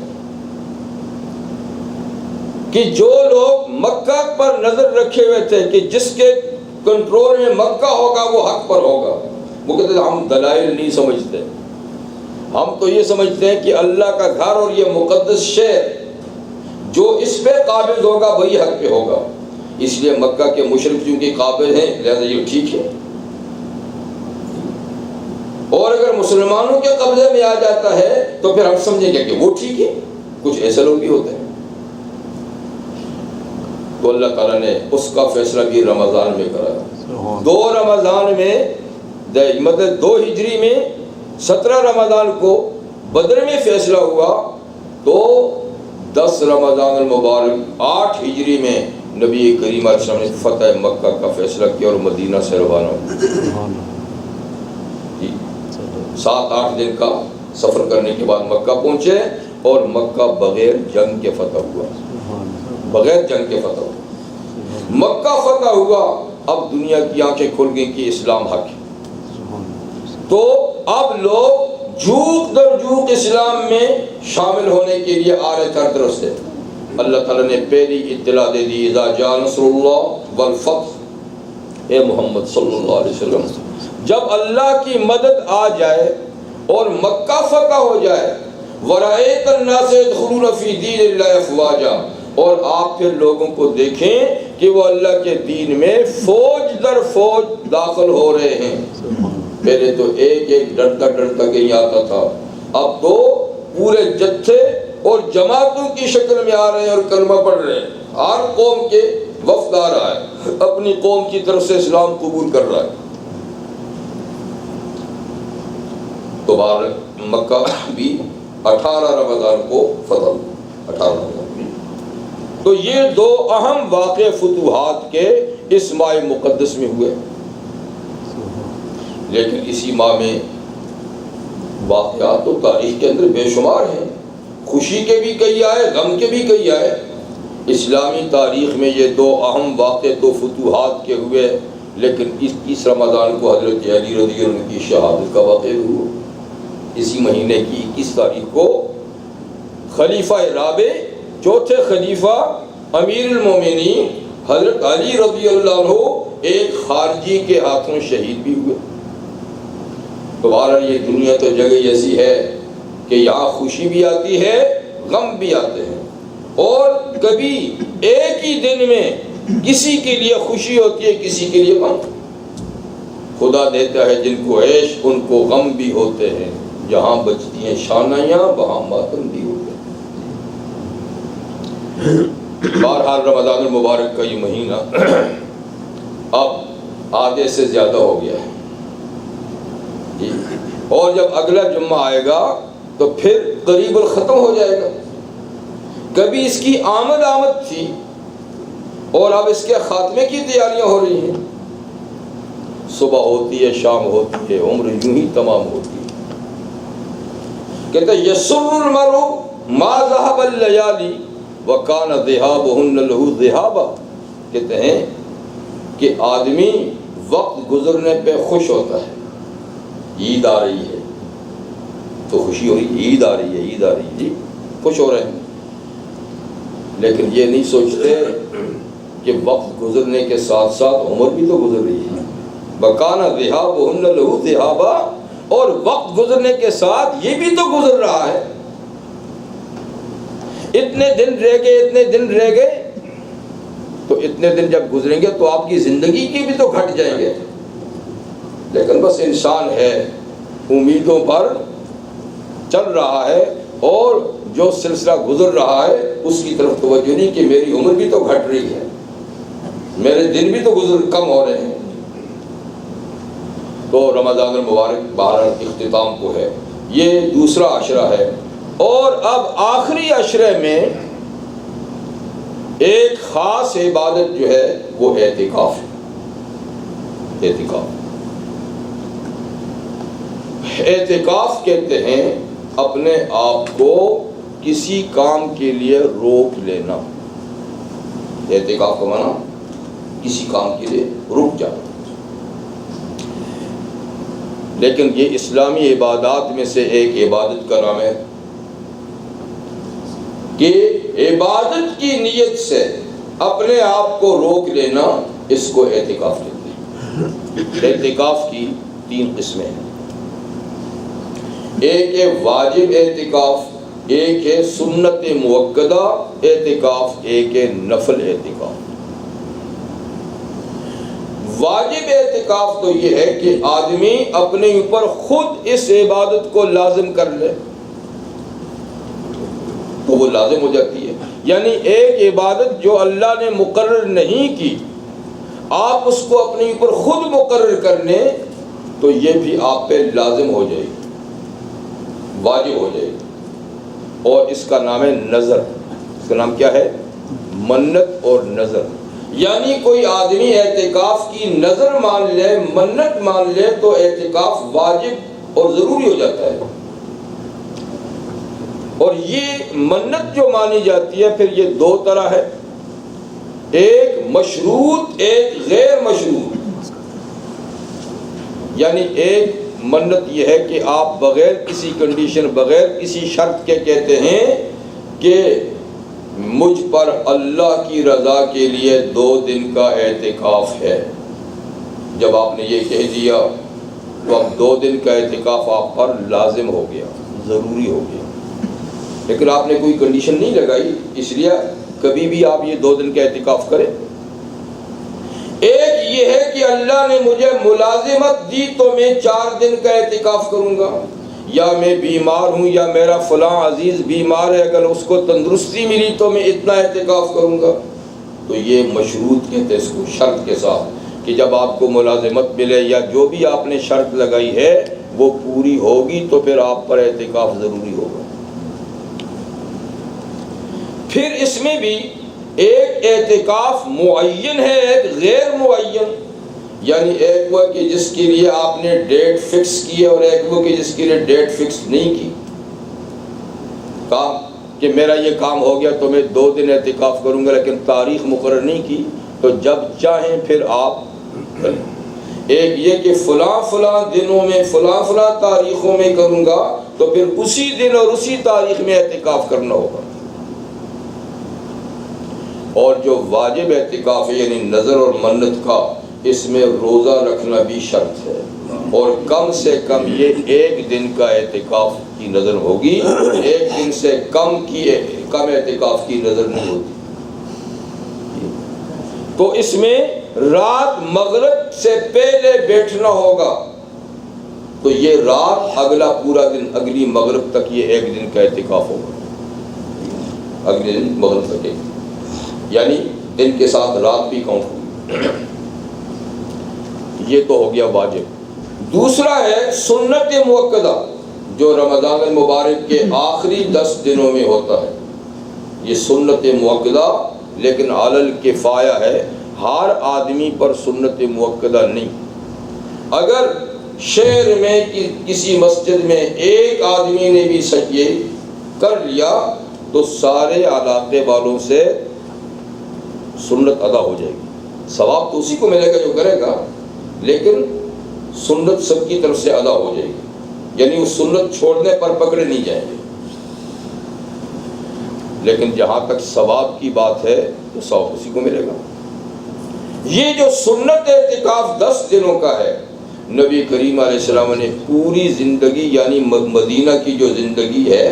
کہ جو لوگ مکہ پر نظر رکھے ہوئے تھے کہ جس کے کنٹرول میں مکہ ہوگا وہ حق پر ہوگا, وہ کہتے ہیں ہم دلائل نہیں سمجھتے, ہم تو یہ سمجھتے ہیں کہ اللہ کا گھر اور یہ مقدس شہر جو اس پہ قابض ہوگا وہی حق پہ ہوگا, اس لیے مکہ کے مشرک چونکہ قابض ہیں لہذا یہ ٹھیک ہے, اور اگر مسلمانوں کے قبضے میں آ جاتا ہے تو پھر ہم سمجھیں گے کہ وہ ٹھیک ہے. کچھ ایسے لوگ بھی ہوتے ہیں. تو اللہ تعالیٰ نے اس کا فیصلہ بھی رمضان میں کرا. 2 رمضان میں مطلب 2 ہجری میں 17 رمضان کو بدر میں فیصلہ ہوا, تو 10 رمضان المبارک 8 ہجری میں نبی کریم علیہ السلام نے فتح مکہ کا فیصلہ کیا اور مدینہ سے روانہ ہوا. 7-8 دن کا سفر کرنے کے بعد مکہ پہنچے اور مکہ بغیر جنگ کے فتح ہوا, بغیر جنگ کے فتح ہوا. مکہ فتح ہوا, اب دنیا کی آنکھیں کھل گئی کہ اسلام حق ہے. تو اب لوگ جھوک در جھوک اسلام میں شامل ہونے کے لیے آ رہے ہر طرف سے. اللہ تعالیٰ نے پہلی اطلاع دے دی اذا جاء نصر اللہ والفتح, اے محمد صلی اللہ علیہ وسلم جب اللہ کی مدد آ جائے اور مکہ فتح ہو جائے, ورأیت الناس يدخلون فی دین اللہ افواجا, اور آپ پھر لوگوں کو دیکھیں کہ وہ اللہ کے دین میں فوج در فوج داخل ہو رہے ہیں. پہلے تو ایک ایک ڈرتا ڈرتا کہیں آتا تھا, اب تو پورے جتھے اور جماعتوں کی شکل میں آ رہے ہیں اور کلمہ پڑھ رہے ہیں. ہر قوم کے وفد آ رہا ہے, اپنی قوم کی طرف سے اسلام قبول کر رہا ہے. تو بہر مکہ بھی 18 رمضان کو فتح, 18 رمضان. تو یہ 2 اہم واقع فتوحات کے اس ماہ مقدس میں ہوئے. لیکن اسی ماہ میں واقعات تو تاریخ کے اندر بے شمار ہیں, خوشی کے بھی کئی آئے, غم کے بھی کئی آئے. اسلامی تاریخ میں یہ 2 اہم واقع تو فتوحات کے ہوئے, لیکن 21 رمضان کو حضرت علی رضی اللہ عنہ کی شہادت کا واقعہ ہوا. اسی مہینے کی 21 تاریخ کو خلیفہ رابع, چوتھے خلیفہ امیر المومنین حضرت علی رضی اللہ عنہ ایک خارجی کے ہاتھوں شہید بھی ہوئے. تو بہرحال یہ دنیا تو جگہ ایسی ہے کہ یہاں خوشی بھی آتی ہے, غم بھی آتے ہیں, اور کبھی ایک ہی دن میں کسی کے لیے خوشی ہوتی ہے کسی کے لیے غم. خدا دیتا ہے جن کو عیش ان کو غم بھی ہوتے ہیں, جہاں بچتی ہیں شانیاں وہاں ماتم بھی ہوتے ہیں. بہرحال رمضان المبارک کا یہ مہینہ اب آدھے سے زیادہ ہو گیا ہے. اور جب اگلا جمعہ آئے گا تو پھر قریب الختم ہو جائے گا. کبھی اس کی آمد تھی اور اب اس کے خاتمے کی تیاریاں ہو رہی ہیں. صبح ہوتی ہے، شام ہوتی ہے، عمر یوں ہی تمام ہوتی ہے. کہتے ہیں یسر المرء ما ذهب الليالي وكان ذهابهن له ذهابا. کہتے ہیں کہ آدمی وقت گزرنے پہ خوش ہوتا ہے. عید آ رہی ہے تو خوشی ہو رہی ہے، عید آ رہی ہے، عید آ رہی ہے، جی خوش ہو رہے ہیں. لیکن یہ نہیں سوچتے کہ وقت گزرنے کے ساتھ ساتھ عمر بھی تو گزر رہی ہے. وَكَانَ ذِهَابُهُنَّ لَهُ ذِهَابًا، اور وقت گزرنے کے ساتھ یہ بھی تو گزر رہا ہے. اتنے دن رہ گئے، اتنے دن رہ گئے، تو اتنے دن جب گزریں گے تو آپ کی زندگی کی بھی تو گھٹ جائیں گے. لیکن بس انسان ہے، امیدوں پر چل رہا ہے اور جو سلسلہ گزر رہا ہے اس کی طرف توجہ نہیں کہ میری عمر بھی تو گھٹ رہی ہے، میرے دن بھی تو کم ہو رہے ہیں. تو رمضان المبارک بہرحال اختتام کو ہے، یہ دوسرا عشرہ ہے. اور اب آخری عشرے میں ایک خاص عبادت جو ہے وہ اعتکاف ہے. اعتکاف کہتے ہیں اپنے آپ کو کسی کام کے لیے روک لینا. اعتکاف کا معنی کسی کام کے لیے رک جانا. لیکن یہ اسلامی عبادات میں سے ایک عبادت کا نام ہے کہ عبادت کی نیت سے اپنے آپ کو روک لینا، اس کو اعتکاف کہتے ہیں. اعتکاف کی 3 قسمیں ہیں. ایک ہے واجب اعتکاف، ایک ہے سنت موقدہ اعتکاف، ایک ہے نفل اعتکاف. واجب اعتکاف تو یہ ہے کہ آدمی اپنے اوپر خود اس عبادت کو لازم کر لے تو وہ لازم ہو جاتی ہے. یعنی ایک عبادت جو اللہ نے مقرر نہیں کی، آپ اس کو اپنے اوپر خود مقرر کر لیں تو یہ بھی آپ پہ لازم ہو جائے گی، واجب ہو جائے گی. اور اس کا نام ہے نظر. اس کا نام کیا ہے؟ منت اور نظر. یعنی کوئی آدمی اعتکاف کی نظر مان لے، منت مان لے تو اعتکاف واجب اور ضروری ہو جاتا ہے. اور یہ منت جو مانی جاتی ہے پھر یہ 2 طرح ہے، ایک مشروط، ایک غیر مشروط. یعنی ایک منت یہ ہے کہ آپ بغیر کسی کنڈیشن، بغیر کسی شرط کے کہتے ہیں کہ مجھ پر اللہ کی رضا کے لیے 2 دن کا اعتکاف ہے. جب آپ نے یہ کہہ دیا تو اب 2 دن کا اعتکاف آپ پر لازم ہو گیا، ضروری ہو گیا. لیکن آپ نے کوئی کنڈیشن نہیں لگائی، اس لیے کبھی بھی آپ یہ 2 دن کا اعتکاف کریں. ایک یہ ہے کہ اللہ نے مجھے ملازمت دی تو میں 4 دن کا اعتکاف کروں گا، یا میں بیمار ہوں یا میرا فلاں عزیز بیمار ہے، اگر اس کو تندرستی ملی تو میں اتنا اعتکاف کروں گا. تو یہ مشروط کہتے ہیں اس کو، شرط کے ساتھ کہ جب آپ کو ملازمت ملے یا جو بھی آپ نے شرط لگائی ہے وہ پوری ہوگی تو پھر آپ پر اعتکاف ضروری ہوگا. پھر اس میں بھی ایک اعتکاف معین ہے، ایک غیر معین. یعنی ایک وہ کہ جس کے لیے آپ نے ڈیٹ فکس کی ہے اور ایک وہ کہ جس کے لیے ڈیٹ فکس نہیں کی. کام کہ میرا یہ کام ہو گیا تو میں 2 دن اعتکاف کروں گا، لیکن تاریخ مقرر نہیں کی تو جب چاہیں پھر آپ کریں. ایک یہ کہ فلاں دنوں میں فلاں تاریخوں میں کروں گا تو پھر اسی دن اور اسی تاریخ میں اعتکاف کرنا ہوگا. اور جو واجب اعتکاف ہے یعنی نظر اور منت کا، اس میں روزہ رکھنا بھی شرط ہے، اور کم سے کم یہ 1 دن کا اعتکاف کی نظر ہوگی. 1 دن سے کم اعتکاف کی نظر نہیں ہوتی. تو اس میں رات مغرب سے پہلے بیٹھنا ہوگا، تو یہ رات اگلا پورا دن، اگلی مغرب تک یہ 1 دن کا اعتکاف ہوگا. اگلے دن مغرب تک، یعنی دن کے ساتھ رات بھی کاؤنٹ ہوگی. یہ تو ہو گیا واجب. دوسرا ہے سنت موقدہ جو رمضان المبارک کے آخری 10 دنوں میں ہوتا ہے. یہ سنت موقدہ لیکن علی الکفایہ ہے، ہر آدمی پر سنت موقدہ نہیں. اگر شہر میں کسی مسجد میں ایک آدمی نے بھی سجدے کر لیا تو سارے علاقے والوں سے سنت ادا ہو جائے گی. ثواب تو اسی کو ملے گا جو کرے گا، لیکن سنت سب کی طرف سے ادا ہو جائے گی، یعنی وہ سنت چھوڑنے پر پکڑے نہیں جائیں گے. لیکن جہاں تک ثواب کی بات ہے تو ثواب اسی کو ملے گا. یہ جو سنت اعتکاف 10 دنوں کا ہے، نبی کریم علیہ السلام نے پوری زندگی یعنی مدینہ کی جو زندگی ہے،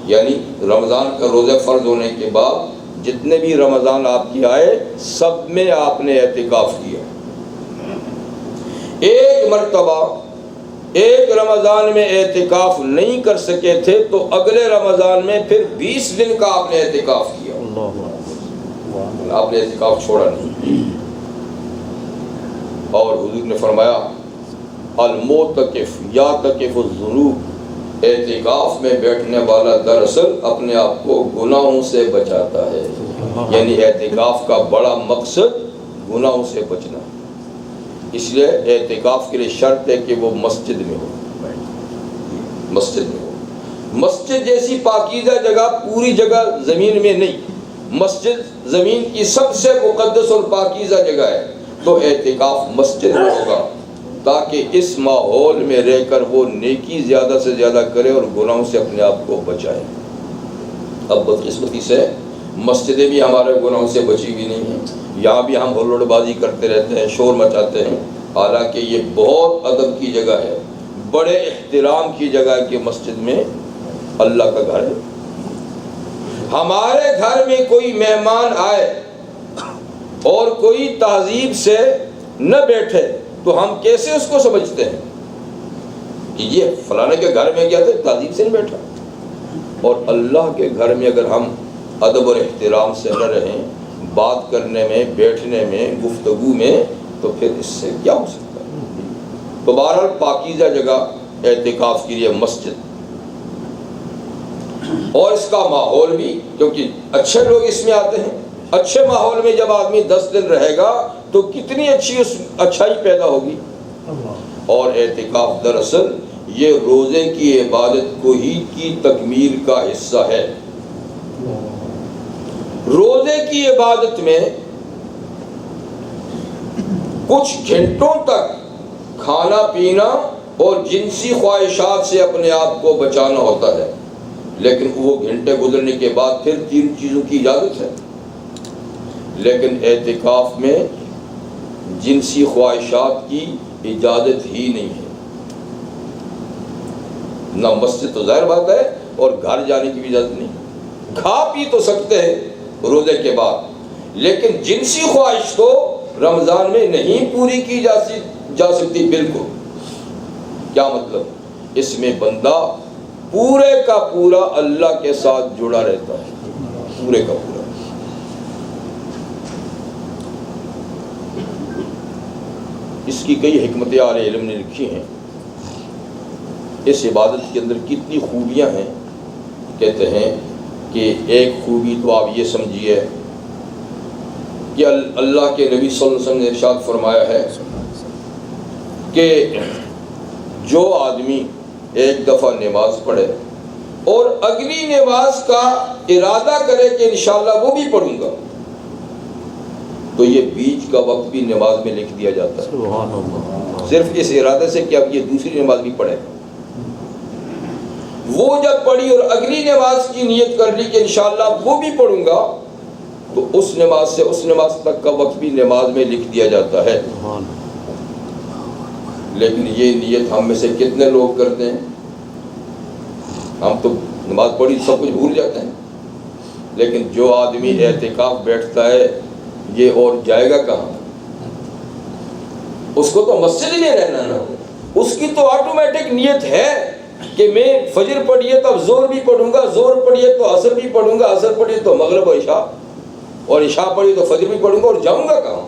یعنی رمضان کا روزہ فرض ہونے کے بعد جتنے بھی رمضان آپ کی آئے سب میں آپ نے اعتکاف کیا. ایک مرتبہ ایک رمضان میں اعتکاف نہیں کر سکے تھے تو اگلے رمضان میں پھر 20 دن کا آپ نے اعتکاف کیا. آپ نے اعتکاف چھوڑا نہیں. اور حضور نے فرمایا المعتکف یعتکف الذنوب، اعتکاف میں بیٹھنے والا دراصل اپنے آپ کو گناہوں سے بچاتا ہے. یعنی اعتکاف کا بڑا مقصد گناہوں سے بچنا. اس لیے اعتکاف کے لیے شرط ہے کہ وہ مسجد میں ہو. مسجد میں ہو. مسجد جیسی پاکیزہ جگہ پوری جگہ زمین میں نہیں. مسجد زمین کی سب سے مقدس اور پاکیزہ جگہ ہے، تو اعتکاف مسجد میں ہوگا تاکہ اس ماحول میں رہ کر وہ نیکی زیادہ سے زیادہ کرے اور گناہوں سے اپنے آپ کو بچائے. اب بدقسمتی سے مسجدیں بھی ہمارے گناہوں سے بچی بھی نہیں ہیں. یہاں بھی ہم ہلوڑ بازی کرتے رہتے ہیں، شور مچاتے ہیں، حالانکہ یہ بہت ادب کی جگہ ہے، بڑے احترام کی جگہ ہے کہ مسجد میں اللہ کا گھر ہے. ہمارے گھر میں کوئی مہمان آئے اور کوئی تہذیب سے نہ بیٹھے تو ہم کیسے اس کو سمجھتے ہیں کہ یہ فلانے کے گھر میں گیا تھا تہذیب سے نہیں بیٹھا. اور اللہ کے گھر میں اگر ہم ادب اور احترام سے نہ رہیں، بات کرنے میں، بیٹھنے میں، گفتگو میں، تو پھر اس سے کیا ہو سکتا ہے. تو بہرحال پاکیزہ جگہ اعتکاف کے لیے مسجد، اور اس کا ماحول بھی، کیونکہ اچھے لوگ اس میں آتے ہیں. اچھے ماحول میں جب آدمی 10 دن رہے گا تو کتنی اچھی اس اچھائی پیدا ہوگی. اور اعتکاف دراصل یہ روزے کی عبادت کو ہی کی تکمیل کا حصہ ہے. روزے کی عبادت میں کچھ گھنٹوں تک کھانا پینا اور جنسی خواہشات سے اپنے آپ کو بچانا ہوتا ہے، لیکن وہ گھنٹے گزرنے کے بعد پھر 3 چیزوں کی اجازت ہے. لیکن اعتکاف میں جنسی خواہشات کی اجازت ہی نہیں ہے. نہ مسجد تو ظاہر بات ہے، اور گھر جانے کی بھی اجازت نہیں. کھا پی تو سکتے ہیں روزے کے بعد، لیکن جنسی خواہش تو رمضان میں نہیں پوری کی جا سکتی بالکل. کیا مطلب؟ اس میں بندہ پورے کا پورا اللہ کے ساتھ جڑا رہتا ہے، پورے کا پورا. اس کی کئی حکمتیں اہل علم نے لکھی ہیں. اس عبادت کے اندر کتنی خوبیاں ہیں. کہتے ہیں کہ ایک خوبی تو آپ یہ سمجھیے کہ اللہ کے نبی صلی اللہ علیہ وسلم نے ارشاد فرمایا ہے کہ جو آدمی ایک دفعہ نماز پڑھے اور اگلی نماز کا ارادہ کرے کہ انشاءاللہ وہ بھی پڑھوں گا، تو یہ بیچ کا وقت بھی نماز میں لکھ دیا جاتا ہے، صرف اس ارادے سے کہ اب یہ دوسری نماز بھی پڑھے. وہ جب پڑھی اور اگلی نماز کی نیت کر لی کہ انشاءاللہ وہ بھی پڑھوں گا، تو اس نماز سے اس نماز تک کا وقت بھی نماز میں لکھ دیا جاتا ہے. لیکن یہ نیت ہم میں سے کتنے لوگ کرتے ہیں؟ ہم تو نماز پڑھی سب کچھ بھول جاتے ہیں. لیکن جو آدمی اعتکاف بیٹھتا ہے یہ اور جائے گا کہاں؟ اس کو تو مسجد میں رہنا نا. اس کی تو آٹومیٹک نیت ہے کہ میں فجر پڑھیے تو اب زور بھی پڑھوں گا، زور پڑھیے تو عصر بھی پڑھوں گا، عصر پڑھیے تو مغرب و عشاء، اور عشاء پڑھی تو فجر بھی پڑھوں گا، اور جاؤں گا کہاں؟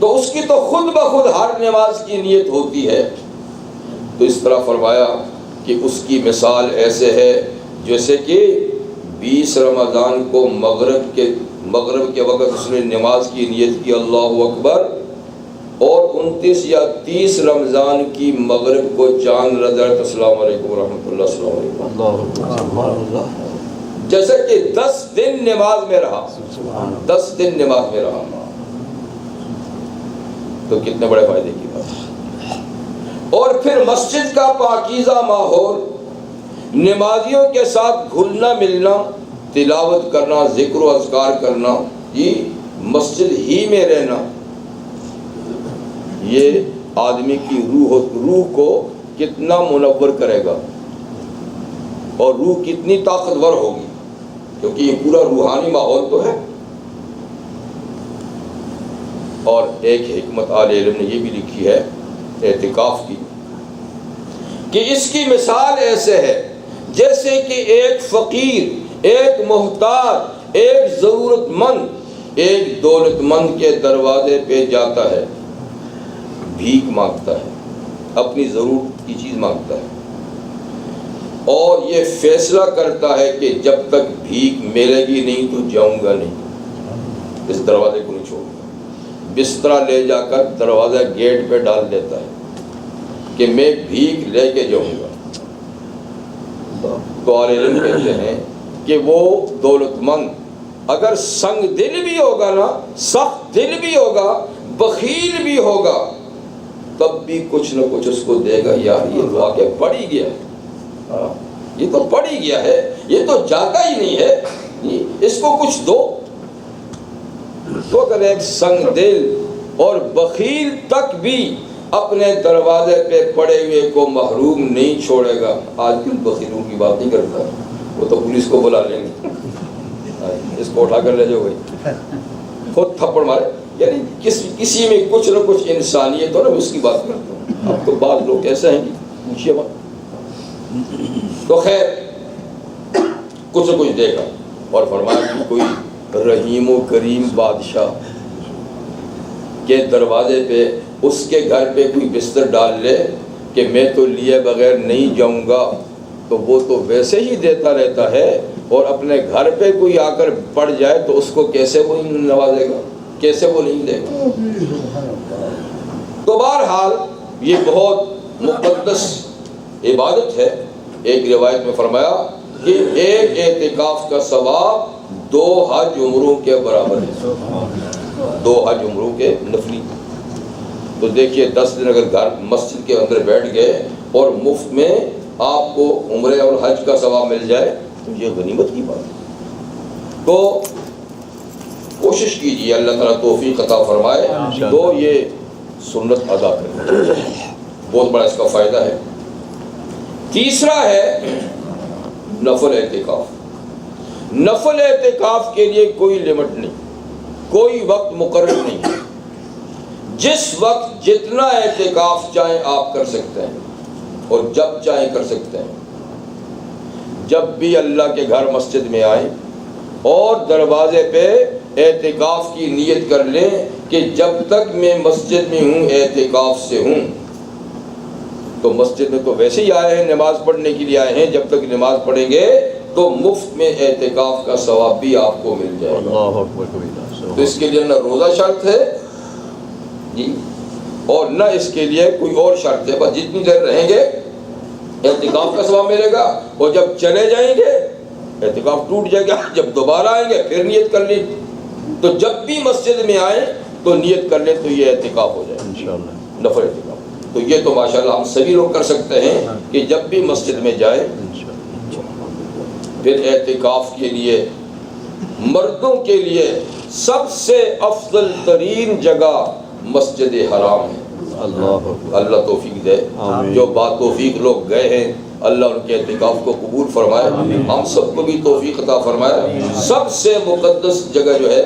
تو اس کی تو خود بخود ہر نماز کی نیت ہوتی ہے. تو اس طرح فرمایا کہ اس کی مثال ایسے ہے جیسے کہ 20 رمضان کو مغرب کے وقت اس نے نماز کی نیت کی اللہ اکبر، اور 29 یا 30 رمضان کی مغرب کو چاند رضا السلام علیکم ورحمۃ اللہ السلام علیکم، جیسے کہ 10 دن نماز میں رہا، 10 دن نماز میں رہا، تو کتنے بڑے فائدے کی بات۔ اور پھر مسجد کا پاکیزہ ماحول، نمازیوں کے ساتھ گھلنا ملنا، تلاوت کرنا، ذکر و اذکار کرنا، یہ مسجد ہی میں رہنا، یہ آدمی کی روح کو کتنا منور کرے گا، اور روح کتنی طاقتور ہوگی، کیونکہ یہ پورا روحانی ماحول تو ہے۔ اور ایک حکمت اہل علم نے یہ بھی لکھی ہے اعتکاف کی، کہ اس کی مثال ایسے ہے جیسے کہ ایک فقیر، ایک محتاج، ایک ضرورت مند ایک دولت مند کے دروازے پہ جاتا ہے، بھیک مانگتا ہے، اپنی ضرورت کی چیز مانگتا ہے، اور یہ فیصلہ کرتا ہے کہ جب تک بھیک ملے گی نہیں تو جاؤں گا نہیں، اس دروازے کو نہیں چھوڑوں گا۔ بستر لے جا کر دروازہ گیٹ پہ ڈال دیتا ہے کہ میں بھیک لے کے جاؤں گا۔ تو اہل علم کہتے ہیں کہ وہ دولت مند اگر سنگ دل بھی ہوگا نا، سخت دل بھی ہوگا، بخیل بھی ہوگا، تب بھی کچھ نہ کچھ اس کو دے گا۔ یار یہ تو آگے پڑ ہی گیا، یہ تو پڑ ہی گیا ہے، یہ تو جاتا ہی نہیں ہے، اس کو کچھ دو۔ تو اگر ایک سنگ دل اور بخیل تک بھی اپنے دروازے پہ پڑے ہوئے کو محروم نہیں چھوڑے گا، آج کل بخیلوں کی بات نہیں کرتا، وہ تو پولیس کو بلا لیں گے، اس کو اٹھا کر لے جاؤ بھائی، خود تھپڑ مارے، یعنی کسی میں کچھ نہ کچھ انسانیت ہو نا، اس کی بات کرتا ہوں۔ اب تو بعض لوگ ایسے ہیں کہ پوچھیے بات، تو خیر کچھ نہ کچھ دے گا۔ اور فرمایا کہ کوئی رحیم و کریم بادشاہ کے دروازے پہ، اس کے گھر پہ کوئی بستر ڈال لے کہ میں تو لیے بغیر نہیں جاؤں گا، تو وہ تو ویسے ہی دیتا رہتا ہے، اور اپنے گھر پہ کوئی آ کر پڑ جائے تو اس کو کیسے وہ نوازے گا، کیسے وہ نہیں دے گا۔ تو بہرحال یہ بہت مقدس عبادت ہے۔ ایک روایت میں فرمایا کہ ایک اعتکاف کا ثواب 2 حج عمروں کے برابر ہے، 2 حج عمروں کے نفلی۔ تو دیکھیے 10 دن اگر گھر مسجد کے اندر بیٹھ گئے اور مفت میں آپ کو عمرے اور حج کا ثواب مل جائے تو یہ غنیمت کی بات ہے۔ تو کوشش کیجیے، اللہ تعالیٰ توفیق عطا فرمائے تو یہ سنت ادا کریں، بہت بڑا اس کا فائدہ ہے۔ تیسرا ہے نفل اعتکاف۔ نفل اعتکاف کے لیے کوئی لمٹ نہیں، کوئی وقت مقرر نہیں، جس وقت جتنا اعتکاف چاہیں آپ کر سکتے ہیں، اور جب چاہیں کر سکتے ہیں۔ جب بھی اللہ کے گھر مسجد میں آئیں اور دروازے پہ اعتکاف کی نیت کر لیں کہ جب تک میں مسجد میں ہوں اعتکاف سے ہوں۔ تو مسجد میں تو ویسے ہی آئے ہیں، نماز پڑھنے کے لیے آئے ہیں، جب تک نماز پڑھیں گے تو مفت میں اعتکاف کا ثواب بھی آپ کو مل جائے گا۔ تو اس کے لیے نہ روزہ شرط ہے جی، اور نہ اس کے لیے کوئی اور شرط ہے، بس جتنی دیر رہیں گے اعتکاف کا ثواب ملے گا، اور جب چلے جائیں گے اعتکاف ٹوٹ جائے گا، جب دوبارہ آئیں گے پھر نیت کر لیں۔ تو جب بھی مسجد میں آئیں تو نیت کر لیں تو یہ اعتکاف ہو جائے انشاءاللہ، نفل اعتکاف۔ تو یہ تو ماشاءاللہ ہم سبھی لوگ کر سکتے ہیں کہ جب بھی مسجد میں جائیں۔ پھر اعتکاف کے لیے مردوں کے لیے سب سے افضل ترین جگہ مسجد حرام ہے۔ اللہ توفیق دے، جو بات توفیق لوگ گئے ہیں اللہ ان کے اعتکاف کو قبول فرمائے، ہم سب کو بھی توفیق عطا فرمائے۔ سب سے مقدس جگہ جو ہے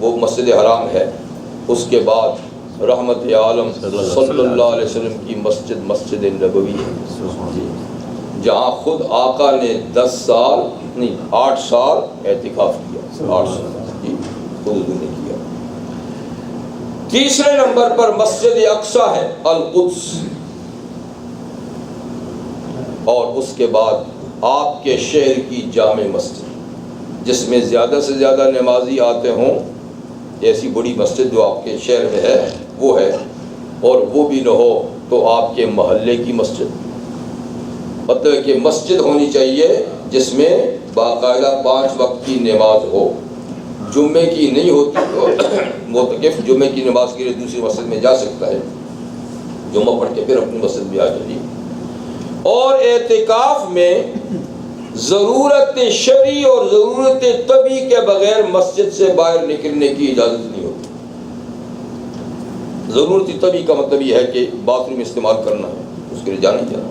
وہ مسجد حرام ہے، اس کے بعد رحمت عالم صلی اللہ علیہ وسلم کی مسجد مسجد نبوی ہے، جہاں خود آقا نے 10 سال نہیں 8 سال اعتکاف کیا، 8 سال خود نے کیا۔ تیسرے نمبر پر مسجد اقصی ہے، القدس۔ اور اس کے بعد آپ کے شہر کی جامع مسجد جس میں زیادہ سے زیادہ نمازی آتے ہوں، ایسی بڑی مسجد جو آپ کے شہر میں ہے وہ ہے، اور وہ بھی نہ ہو تو آپ کے محلے کی مسجد، مطلب کہ مسجد ہونی چاہیے جس میں باقاعدہ 5 وقت کی نماز ہو۔ جمعے کی نہیں ہوتی تو معتکف جمعے کی نماز کے لیے دوسری مسجد میں جا سکتا ہے، جمعہ پڑھ کے پھر اپنی مسجد میں آ جائے۔ اور اعتکاف میں ضرورت شرعی اور ضرورت طبی کے بغیر مسجد سے باہر نکلنے کی اجازت نہیں ہوتی۔ ضرورت طبی کا مطلب یہ ہے کہ باتھ روم استعمال کرنا ہے، اس کے لیے جانا ہی جانا،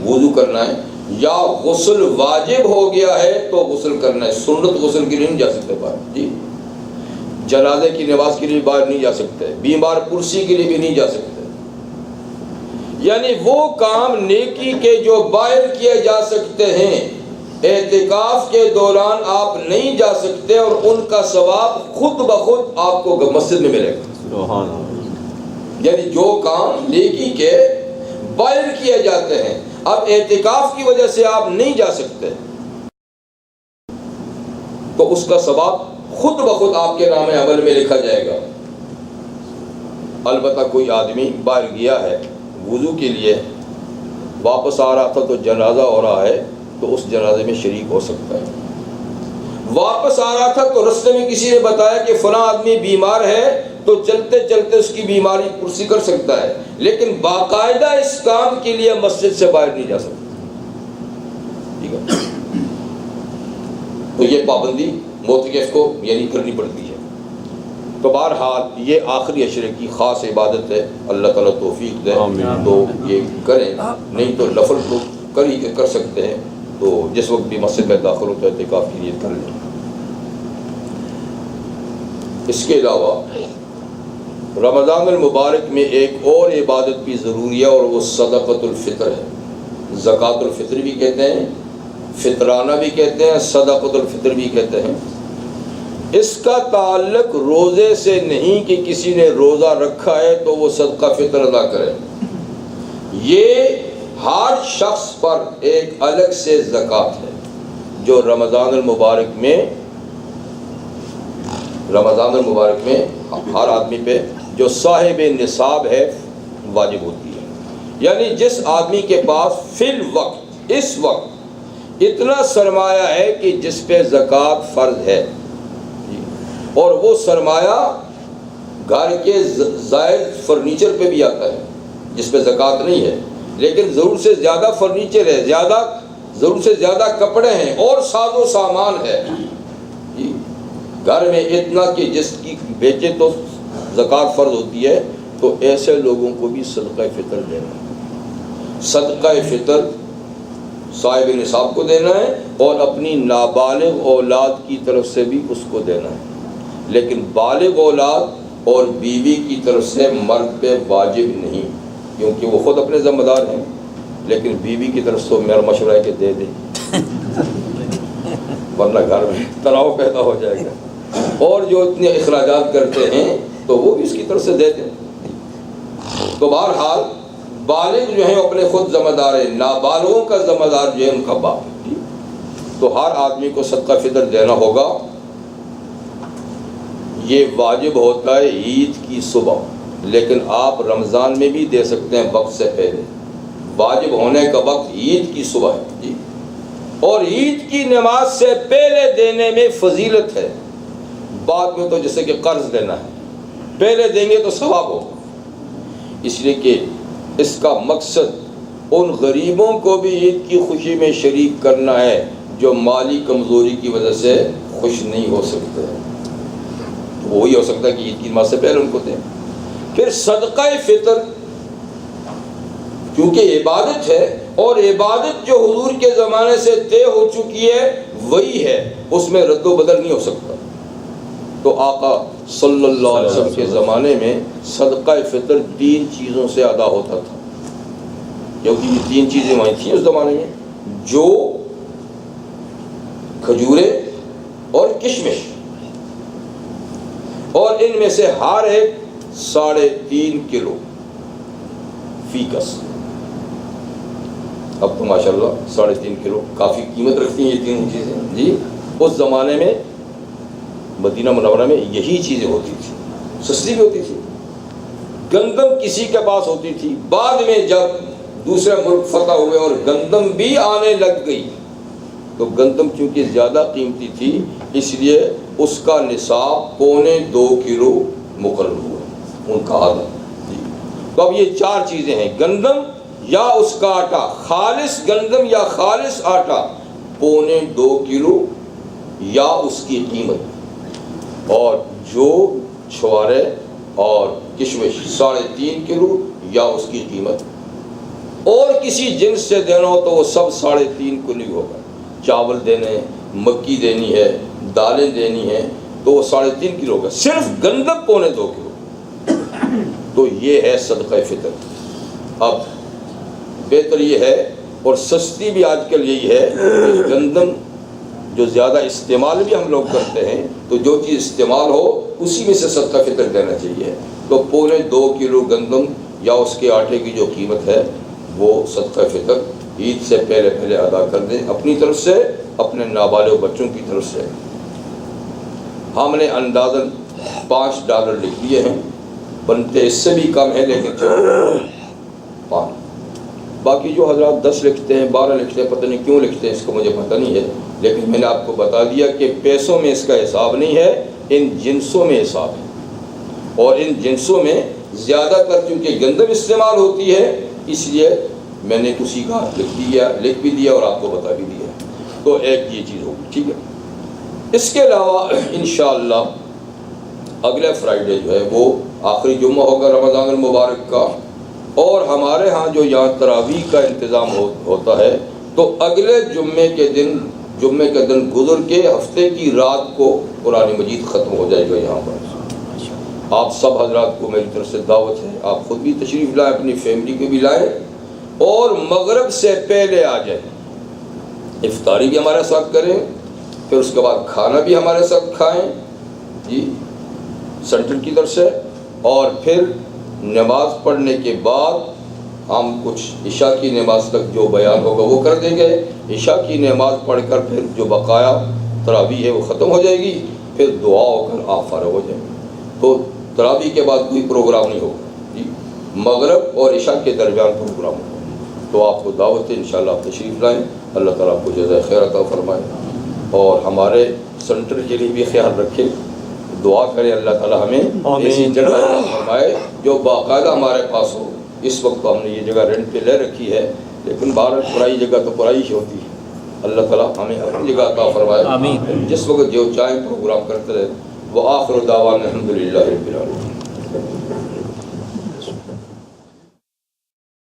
وضو کرنا ہے، یا غسل واجب ہو گیا ہے تو غسل کرنا ہے، سنت غسل کے لیے نہیں جا سکتے باہر، جی جنازے کی نماز کے لیے باہر نہیں جا سکتے، بیمار پرسی کے لیے بھی نہیں جا سکتے۔ یعنی وہ کام نیکی کے جو باہر کیے جا سکتے ہیں اعتکاف کے دوران آپ نہیں جا سکتے، اور ان کا ثواب خود بخود آپ کو مسجد میں ملے گا۔ یعنی جو کام نیکی کے باہر کیے جاتے ہیں، اب اعتکاف کی وجہ سے آپ نہیں جا سکتے تو اس کا ثواب خود بخود آپ کے نام عمل میں لکھا جائے گا۔ البتہ کوئی آدمی باہر گیا ہے وضو کے لیے، واپس آ رہا تھا تو جنازہ ہو رہا ہے تو اس جنازے میں شریک ہو سکتا ہے۔ واپس آ رہا تھا تو رستے میں کسی نے بتایا کہ فلاں آدمی بیمار ہے تو چلتے چلتے اس کی بیماری پرسی کر سکتا ہے، لیکن باقاعدہ اس کام کے لیے مسجد سے باہر نہیں جا سکتا، ٹھیک ہے؟ تو یہ پابندی معتکف کو یعنی کرنی پڑتی ہے۔ تو بہرحال یہ آخری عشرے کی خاص عبادت ہے، اللہ تعالیٰ توفیق دے تو یہ کریں، نہیں تو نفل تو کر سکتے ہیں، تو جس وقت بھی مسجد میں داخل ہوتا ہے اعتکاف کی نیت کر لیں۔ اس کے علاوہ رمضان المبارک میں ایک اور عبادت بھی ضروری ہے، اور وہ صدقۃ الفطر ہے۔ زکوٰۃ الفطر بھی کہتے ہیں، فطرانہ بھی کہتے ہیں، صدقۃ الفطر بھی کہتے ہیں۔ اس کا تعلق روزے سے نہیں کہ کسی نے روزہ رکھا ہے تو وہ صدقہ فطر ادا کرے، یہ ہر شخص پر ایک الگ سے زکوٰۃ ہے جو رمضان المبارک میں ہر آدمی پہ جو صاحب نصاب ہے واجب ہوتی ہے۔ یعنی جس آدمی کے پاس فی الوقت اس وقت اتنا سرمایہ ہے کہ جس پہ زکوٰۃ فرض ہے، اور وہ سرمایہ گھر کے زائد فرنیچر پہ بھی آتا ہے جس پہ زکوٰۃ نہیں ہے، لیکن ضرور سے زیادہ فرنیچر ہے، ضرور سے زیادہ کپڑے ہیں اور ساز و سامان ہے، گھر میں اتنا کہ جس کی بیچے تو زکوٰۃ فرض ہوتی ہے، تو ایسے لوگوں کو بھی صدقہ فطر دینا ہے۔ صدقہ فطر صاحب نصاب کو دینا ہے اور اپنی نابالغ اولاد کی طرف سے بھی اس کو دینا ہے، لیکن بالغ اولاد اور بیوی کی طرف سے مرد پہ واجب نہیں، کیونکہ وہ خود اپنے ذمہ دار ہیں، لیکن بیوی کی طرف سے میرا مشورہ ہے کہ دے دیں ورنہ گھر میں تناؤ پیدا ہو جائے گا، اور جو اتنے اخراجات کرتے ہیں تو وہ بھی اس کی طرف سے دے دیں۔ تو بہرحال بالغ جو ہیں اپنے خود ذمہ دار ہیں، نابالغوں کا ذمہ دار جو ہے ان کا باپ ہے۔ تو ہر آدمی کو صدقہ فطر دینا ہوگا۔ یہ واجب ہوتا ہے عید کی صبح، لیکن آپ رمضان میں بھی دے سکتے ہیں وقت سے پہلے۔ واجب ہونے کا وقت عید کی صبح ہے جی، اور عید کی نماز سے پہلے دینے میں فضیلت ہے، بعد میں تو جیسے کہ قرض دینا ہے، پہلے دیں گے تو ثواب ہوگا، اس لیے کہ اس کا مقصد ان غریبوں کو بھی عید کی خوشی میں شریک کرنا ہے جو مالی کمزوری کی وجہ سے خوش نہیں ہو سکتے، وہی ہو سکتا ہے کہ عید کی نماز سے پہلے ان کو دیں۔ پھر صدقہ فطر کیونکہ عبادت ہے، اور عبادت جو حضور کے زمانے سے طے ہو چکی ہے وہی ہے، اس میں رد و بدل نہیں ہو سکتا۔ تو آقا صلی اللہ علیہ وسلم کے زمانے میں صدقہ فطر 3 چیزوں سے ادا ہوتا تھا، کیونکہ یہ 3 چیزیں وہیں تھیں اس زمانے میں، جو کھجورے اور کشمش، اور ان میں سے ہر ایک 3.5 کلو فی کس، اب تو ماشاءاللہ 3.5 کلو کافی قیمت رکھتی ہیں یہ تینوں چیزیں جی. اس زمانے میں مدینہ منورہ میں یہی چیزیں ہوتی تھی, سستی بھی ہوتی تھی. گندم کسی کے پاس ہوتی تھی, بعد میں جب دوسرے ملک فتح ہوئے اور گندم بھی آنے لگ گئی تو گندم چونکہ زیادہ قیمتی تھی اس لیے اس کا نصاب 2.25 کلو مقرر ہوا, ان کا آدھا جی. تو اب یہ 4 چیزیں ہیں, گندم یا اس کا آٹا, خالص گندم یا خالص آٹا 2.25 کلو یا اس کی قیمت, اور جو چھوارے اور کشمش 3.5 کلو یا اس کی قیمت, اور کسی جنس سے دینا ہو تو وہ سب 3.5 کلو ہی ہوگا. چاول دینے, مکی دینی ہے, دالیں دینی ہیں تو وہ 3.5 کلو ہوگا. صرف گندم 2.25 کلو. تو یہ ہے صدقہ فطر. اب بہتر یہ ہے اور سستی بھی آج کل یہی ہے کہ گندم جو زیادہ استعمال بھی ہم لوگ کرتے ہیں تو جو چیز استعمال ہو اسی میں سے صدقہ فطر دینا چاہیے. تو 2.25 کلو گندم یا اس کے آٹے کی جو قیمت ہے وہ صدقہ فطر عید سے پہلے ادا کر دیں, اپنی طرف سے, اپنے نابالغ بچوں کی طرف سے. ہم نے اندازاً $5 لکھ لیے ہیں, بنتے اس سے بھی کم ہے لیکن 5. باقی جو حضرات 10 لکھتے ہیں, 12 لکھتے ہیں, پتہ نہیں کیوں لکھتے ہیں, اس کو مجھے پتہ نہیں ہے, لیکن میں نے آپ کو بتا دیا کہ پیسوں میں اس کا حساب نہیں ہے, ان جنسوں میں حساب ہے. اور ان جنسوں میں زیادہ تر چونکہ گندم استعمال ہوتی ہے اس لیے میں نے اسی کا لکھ بھی دیا اور آپ کو بتا بھی دیا. تو ایک یہ چیز ہوگی, ٹھیک ہے. اس کے علاوہ انشاءاللہ اگلے فرائیڈے جو ہے وہ آخری جمعہ ہوگا رمضان المبارک کا, اور ہمارے ہاں جو یہاں تراویح کا انتظام ہوتا ہے تو اگلے جمعے کے دن گزر کے ہفتے کی رات کو قرآن مجید ختم ہو جائے گا یہاں پر. آپ سب حضرات کو میری طرف سے دعوت ہے, آپ خود بھی تشریف لائیں, اپنی فیملی کو بھی لائیں, اور مغرب سے پہلے آ جائیں. افطاری بھی ہمارے ساتھ کریں, پھر اس کے بعد کھانا بھی ہمارے ساتھ کھائیں جی سینٹر کی طرف سے, اور پھر نماز پڑھنے کے بعد ہم کچھ عشاء کی نماز تک جو بیان ہوگا وہ کر دیں گے. عشاء کی نماز پڑھ کر پھر جو بقایا تراویح ہے وہ ختم ہو جائے گی, پھر دعا ہو کر آپ فارغ ہو جائیں گے. تو تراویح کے بعد کوئی پروگرام نہیں ہوگا جی, مغرب اور عشاء کے درمیان پروگرام ہوگا. تو آپ کو دعوت ہے, انشاءاللہ آپ تشریف لائیں. اللہ تعالیٰ آپ کو جزائے خیر عطا فرمائے, اور ہمارے سینٹر کے لیے بھی خیال رکھے. دعا کرے اللہ تعالیٰ ہمیں ایسی جگہ عطا فرمائے جو باقاعدہ ہمارے پاس ہو. اس وقت تو ہم نے یہ جگہ رینٹ پہ لے رکھی ہے, لیکن باہر پرائی جگہ تو پرائی ہی ہوتی ہے. اللہ تعالیٰ ہمیں اپنی جگہ عطا فرمائے, جس وقت جو چاہیں پروگرام کرتے رہے. وآخر دعوانا الحمدللہ رب العالمین.